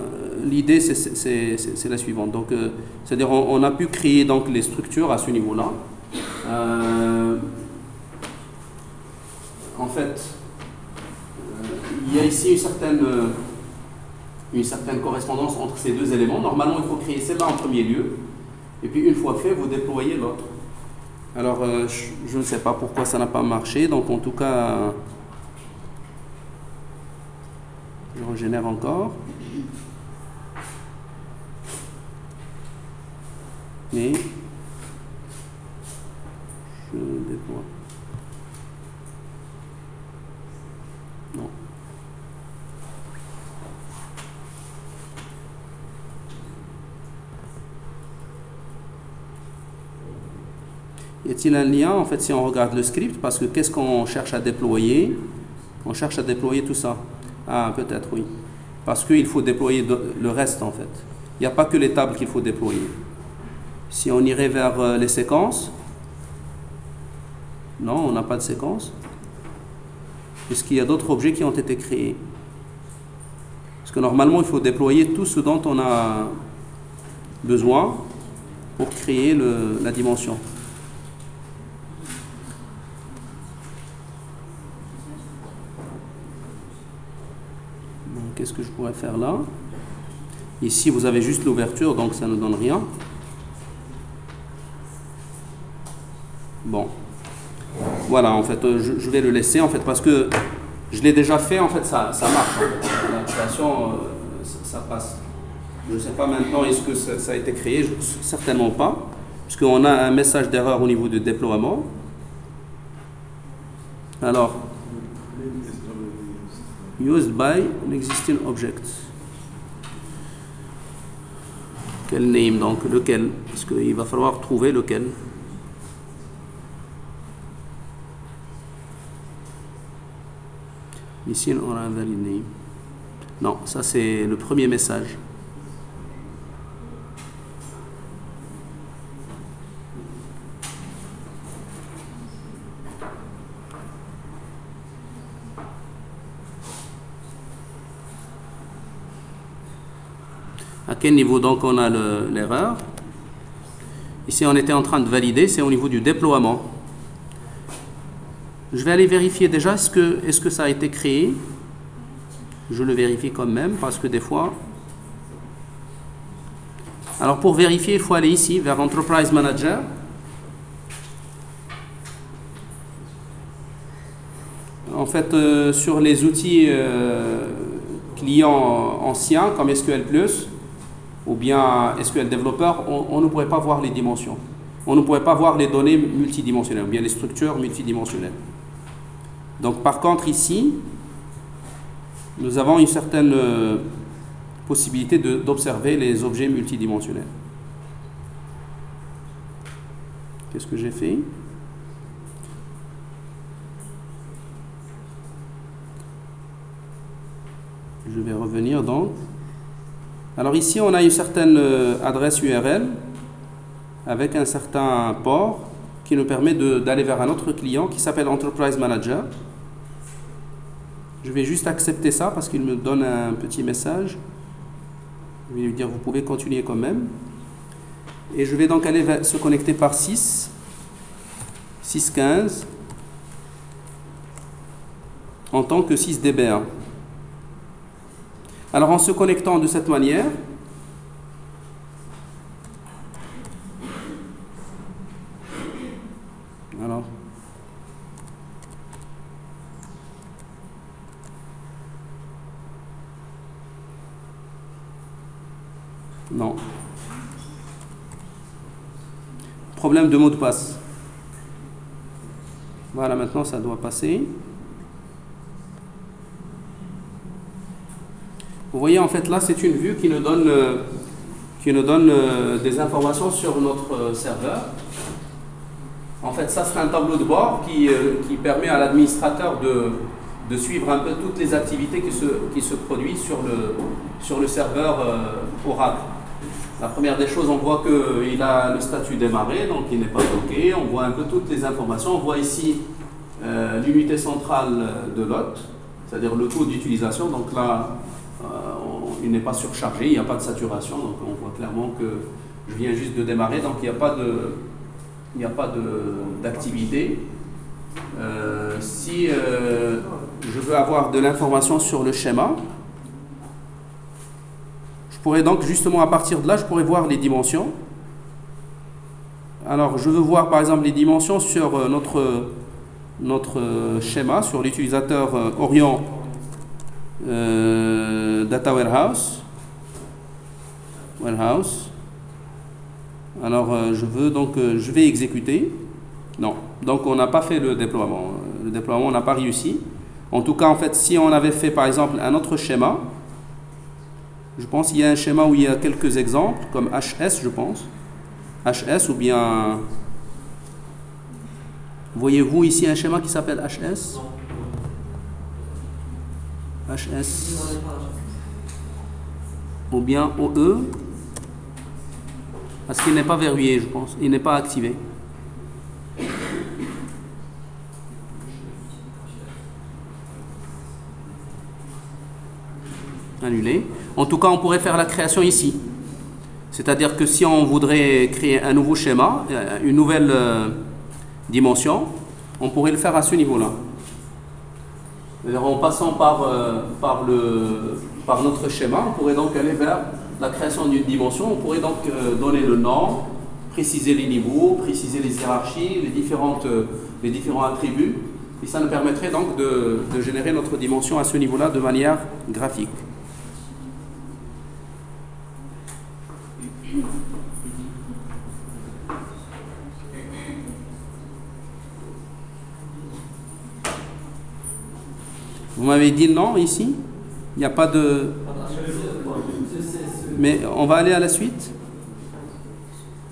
l'idée c'est la suivante. Donc, c'est-à-dire on a pu créer donc les structures à ce niveau-là. En fait, il y a ici une certaine correspondance entre ces deux éléments. Normalement, il faut créer celle-là en premier lieu. Et puis, une fois fait, vous déployez l'autre. Alors, je ne sais pas pourquoi ça n'a pas marché. Donc, en tout cas, je régénère encore. Et je déploie. Non. Y a-t-il un lien en fait si on regarde le script? Parce que qu'est-ce qu'on cherche à déployer? On cherche à déployer tout ça. Ah, peut-être oui. Parce qu'il faut déployer le reste en fait. Il n'y a pas que les tables qu'il faut déployer. Si on irait vers les séquences, non, on n'a pas de séquence. Est-ce qu'il y a d'autres objets qui ont été créés? Parce que normalement, il faut déployer tout ce dont on a besoin pour créer la dimension. Qu'est-ce que je pourrais faire là? Ici, vous avez juste l'ouverture, donc ça ne donne rien. Bon. Voilà, en fait, je vais le laisser, en fait, parce que je l'ai déjà fait, en fait, ça marche. La création, ça passe. Je ne sais pas maintenant, est-ce que ça a été créé? Certainement pas, puisqu'on a un message d'erreur au niveau du déploiement. Alors, used by an existing object. Quel name, donc lequel? Parce qu'il va falloir trouver lequel. Ici, on a un valid name. Non, ça c'est le premier message. À quel niveau donc on a l'erreur? Ici on était en train de valider, c'est au niveau du déploiement. Je vais aller vérifier déjà, est-ce que ça a été créé? Je le vérifie quand même, parce que des fois... Alors pour vérifier, il faut aller ici, vers Enterprise Manager. En fait, sur les outils clients anciens, comme SQL+, ou bien SQL Developer, on ne pourrait pas voir les dimensions. On ne pourrait pas voir les données multidimensionnelles, ou bien les structures multidimensionnelles. Donc par contre ici, nous avons une certaine possibilité d'observer les objets multidimensionnels. Qu'est-ce que j'ai fait? Je vais revenir donc. Alors ici, on a une certaine adresse URL avec un certain port qui nous permet d'aller vers un autre client qui s'appelle Enterprise Manager. Je vais juste accepter ça parce qu'il me donne un petit message. Je vais lui dire vous pouvez continuer quand même. Et je vais donc aller se connecter par 6.15 en tant que 6DB1. Alors en se connectant de cette manière, alors non. Problème de mot de passe. Voilà, maintenant ça doit passer. Vous voyez, en fait, là, c'est une vue qui nous donne des informations sur notre serveur. En fait, ça, c'est un tableau de bord qui permet à l'administrateur de de suivre un peu toutes les activités qui se produisent sur le serveur Oracle. La première des choses, on voit qu'il a le statut démarré, donc il n'est pas bloqué. On voit un peu toutes les informations. On voit ici l'unité centrale de l'hôte, c'est-à-dire le taux d'utilisation. Donc là, il n'est pas surchargé, il n'y a pas de saturation. Donc on voit clairement que je viens juste de démarrer, donc il n'y a pas d'activité. Si je veux avoir de l'information sur le schéma, je pourrais donc justement à partir de là, je pourrais voir les dimensions. Alors je veux voir par exemple les dimensions sur notre schéma, sur l'utilisateur Orion Data Warehouse. Alors je vais exécuter. Non, donc on n'a pas fait le déploiement. Le déploiement n'a pas réussi. En tout cas, en fait, si on avait fait par exemple un autre schéma, je pense qu'il y a un schéma où il y a quelques exemples, comme HS, je pense. HS ou bien... Voyez-vous ici un schéma qui s'appelle HS? HS. Ou bien OE. Parce qu'il n'est pas verrouillé, je pense. Il n'est pas activé. Annulé. En tout cas, on pourrait faire la création ici. C'est-à-dire que si on voudrait créer un nouveau schéma, une nouvelle dimension, on pourrait le faire à ce niveau-là. En passant par notre schéma, on pourrait donc aller vers la création d'une dimension. On pourrait donc donner le nom, préciser les niveaux, préciser les hiérarchies, les différents attributs. Et ça nous permettrait donc de générer notre dimension à ce niveau-là de manière graphique. Vous m'avez dit non ici? Il n'y a pas de... Mais on va aller à la suite.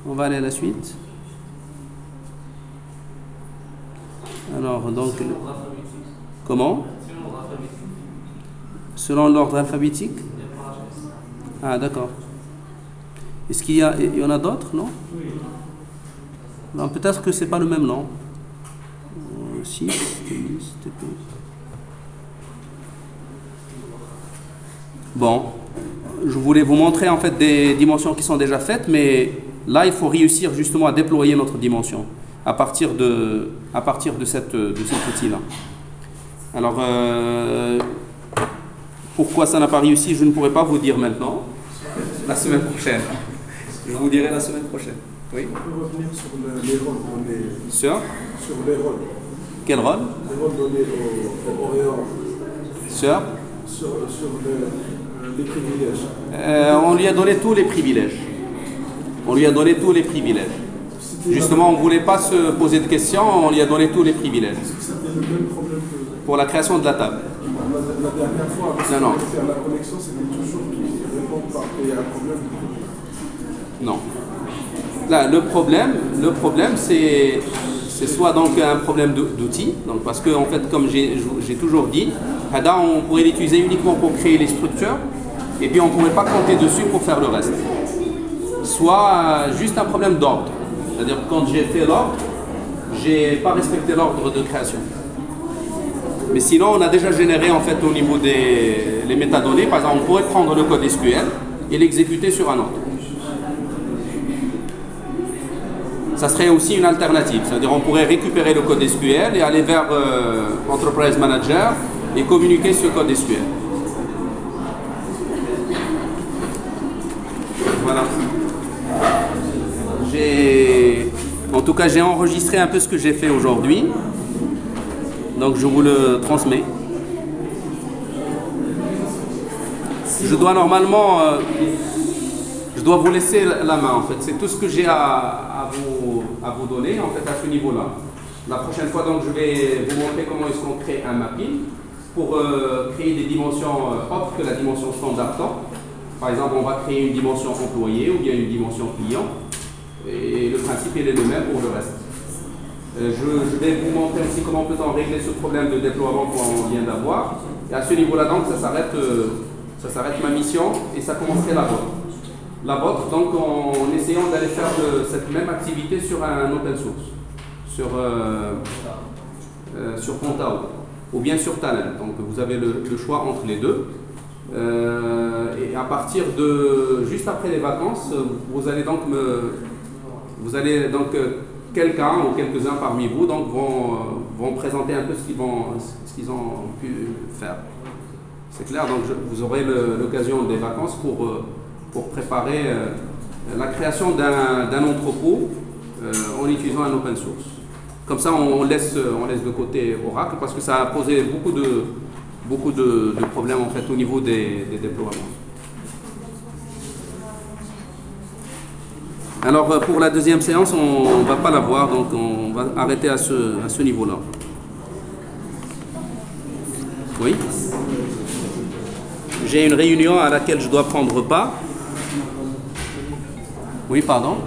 On va aller à la suite. Alors, donc... Comment? Selon l'ordre alphabétique? Ah, d'accord. Est-ce qu'il y en a d'autres, non? Non, peut-être que c'est pas le même nom. 6, TP. Bon, je voulais vous montrer en fait des dimensions qui sont déjà faites, mais là il faut réussir justement à déployer notre dimension à partir de cet outil-là. Alors, pourquoi ça n'a pas réussi, je ne pourrais pas vous dire maintenant. La semaine prochaine. Je vous dirai la semaine prochaine. Oui. On peut revenir sur les rôles donnés. Sur Les rôles. Quel rôle? Les rôles donnés au Orient. Sur les privilèges. On lui a donné tous les privilèges. On lui a donné tous les privilèges. Justement, on ne voulait pas se poser de questions, on lui a donné tous les privilèges. Est-ce que c'était le même problème que... Pour la création de la table. La dernière fois, parce Non. que faire la connexion, c'était toujours qu'il répond par qu'il y a un problème. Non. Là, le problème c'est soit donc un problème d'outils, donc parce que en fait, comme j'ai toujours dit, Hada, on pourrait l'utiliser uniquement pour créer les structures, et puis on ne pourrait pas compter dessus pour faire le reste. Soit juste un problème d'ordre, c'est-à-dire que quand j'ai fait l'ordre, j'ai pas respecté l'ordre de création. Mais sinon, on a déjà généré en fait au niveau des métadonnées. Par exemple, on pourrait prendre le code SQL et l'exécuter sur un autre. Ça serait aussi une alternative, c'est-à-dire on pourrait récupérer le code SQL et aller vers Enterprise Manager et communiquer ce code SQL. Voilà. En tout cas, j'ai enregistré un peu ce que j'ai fait aujourd'hui. Donc je vous le transmets. Je dois normalement... je dois vous laisser la main en fait. C'est tout ce que j'ai à vous donner en fait à ce niveau-là. La prochaine fois donc je vais vous montrer comment est-ce qu'on crée un mapping pour créer des dimensions autres que la dimension standard temps. Par exemple, on va créer une dimension employé ou bien une dimension client. Et le principe il est le même pour le reste. Je vais vous montrer aussi comment peut-on régler ce problème de déploiement qu'on vient d'avoir. Et à ce niveau-là, donc, ça s'arrête ma mission et ça commencerait la vôtre. La vôtre, donc, en essayant d'aller faire cette même activité sur un open source, sur Pontao ou bien sur Talent. Donc, vous avez le choix entre les deux. Et à partir de juste après les vacances, vous allez donc quelqu'un ou quelques-uns parmi vous donc vont présenter un peu ce qu'ils ont pu faire. C'est clair, donc vous aurez l'occasion des vacances pour préparer la création d'un entrepôt en utilisant un open source. Comme ça, on laisse de côté Oracle parce que ça a posé beaucoup de problèmes en fait au niveau des déploiements. Alors pour la deuxième séance, on ne va pas la voir, donc on va arrêter à ce niveau-là. Oui. J'ai une réunion à laquelle je dois prendre part. Oui, pardon.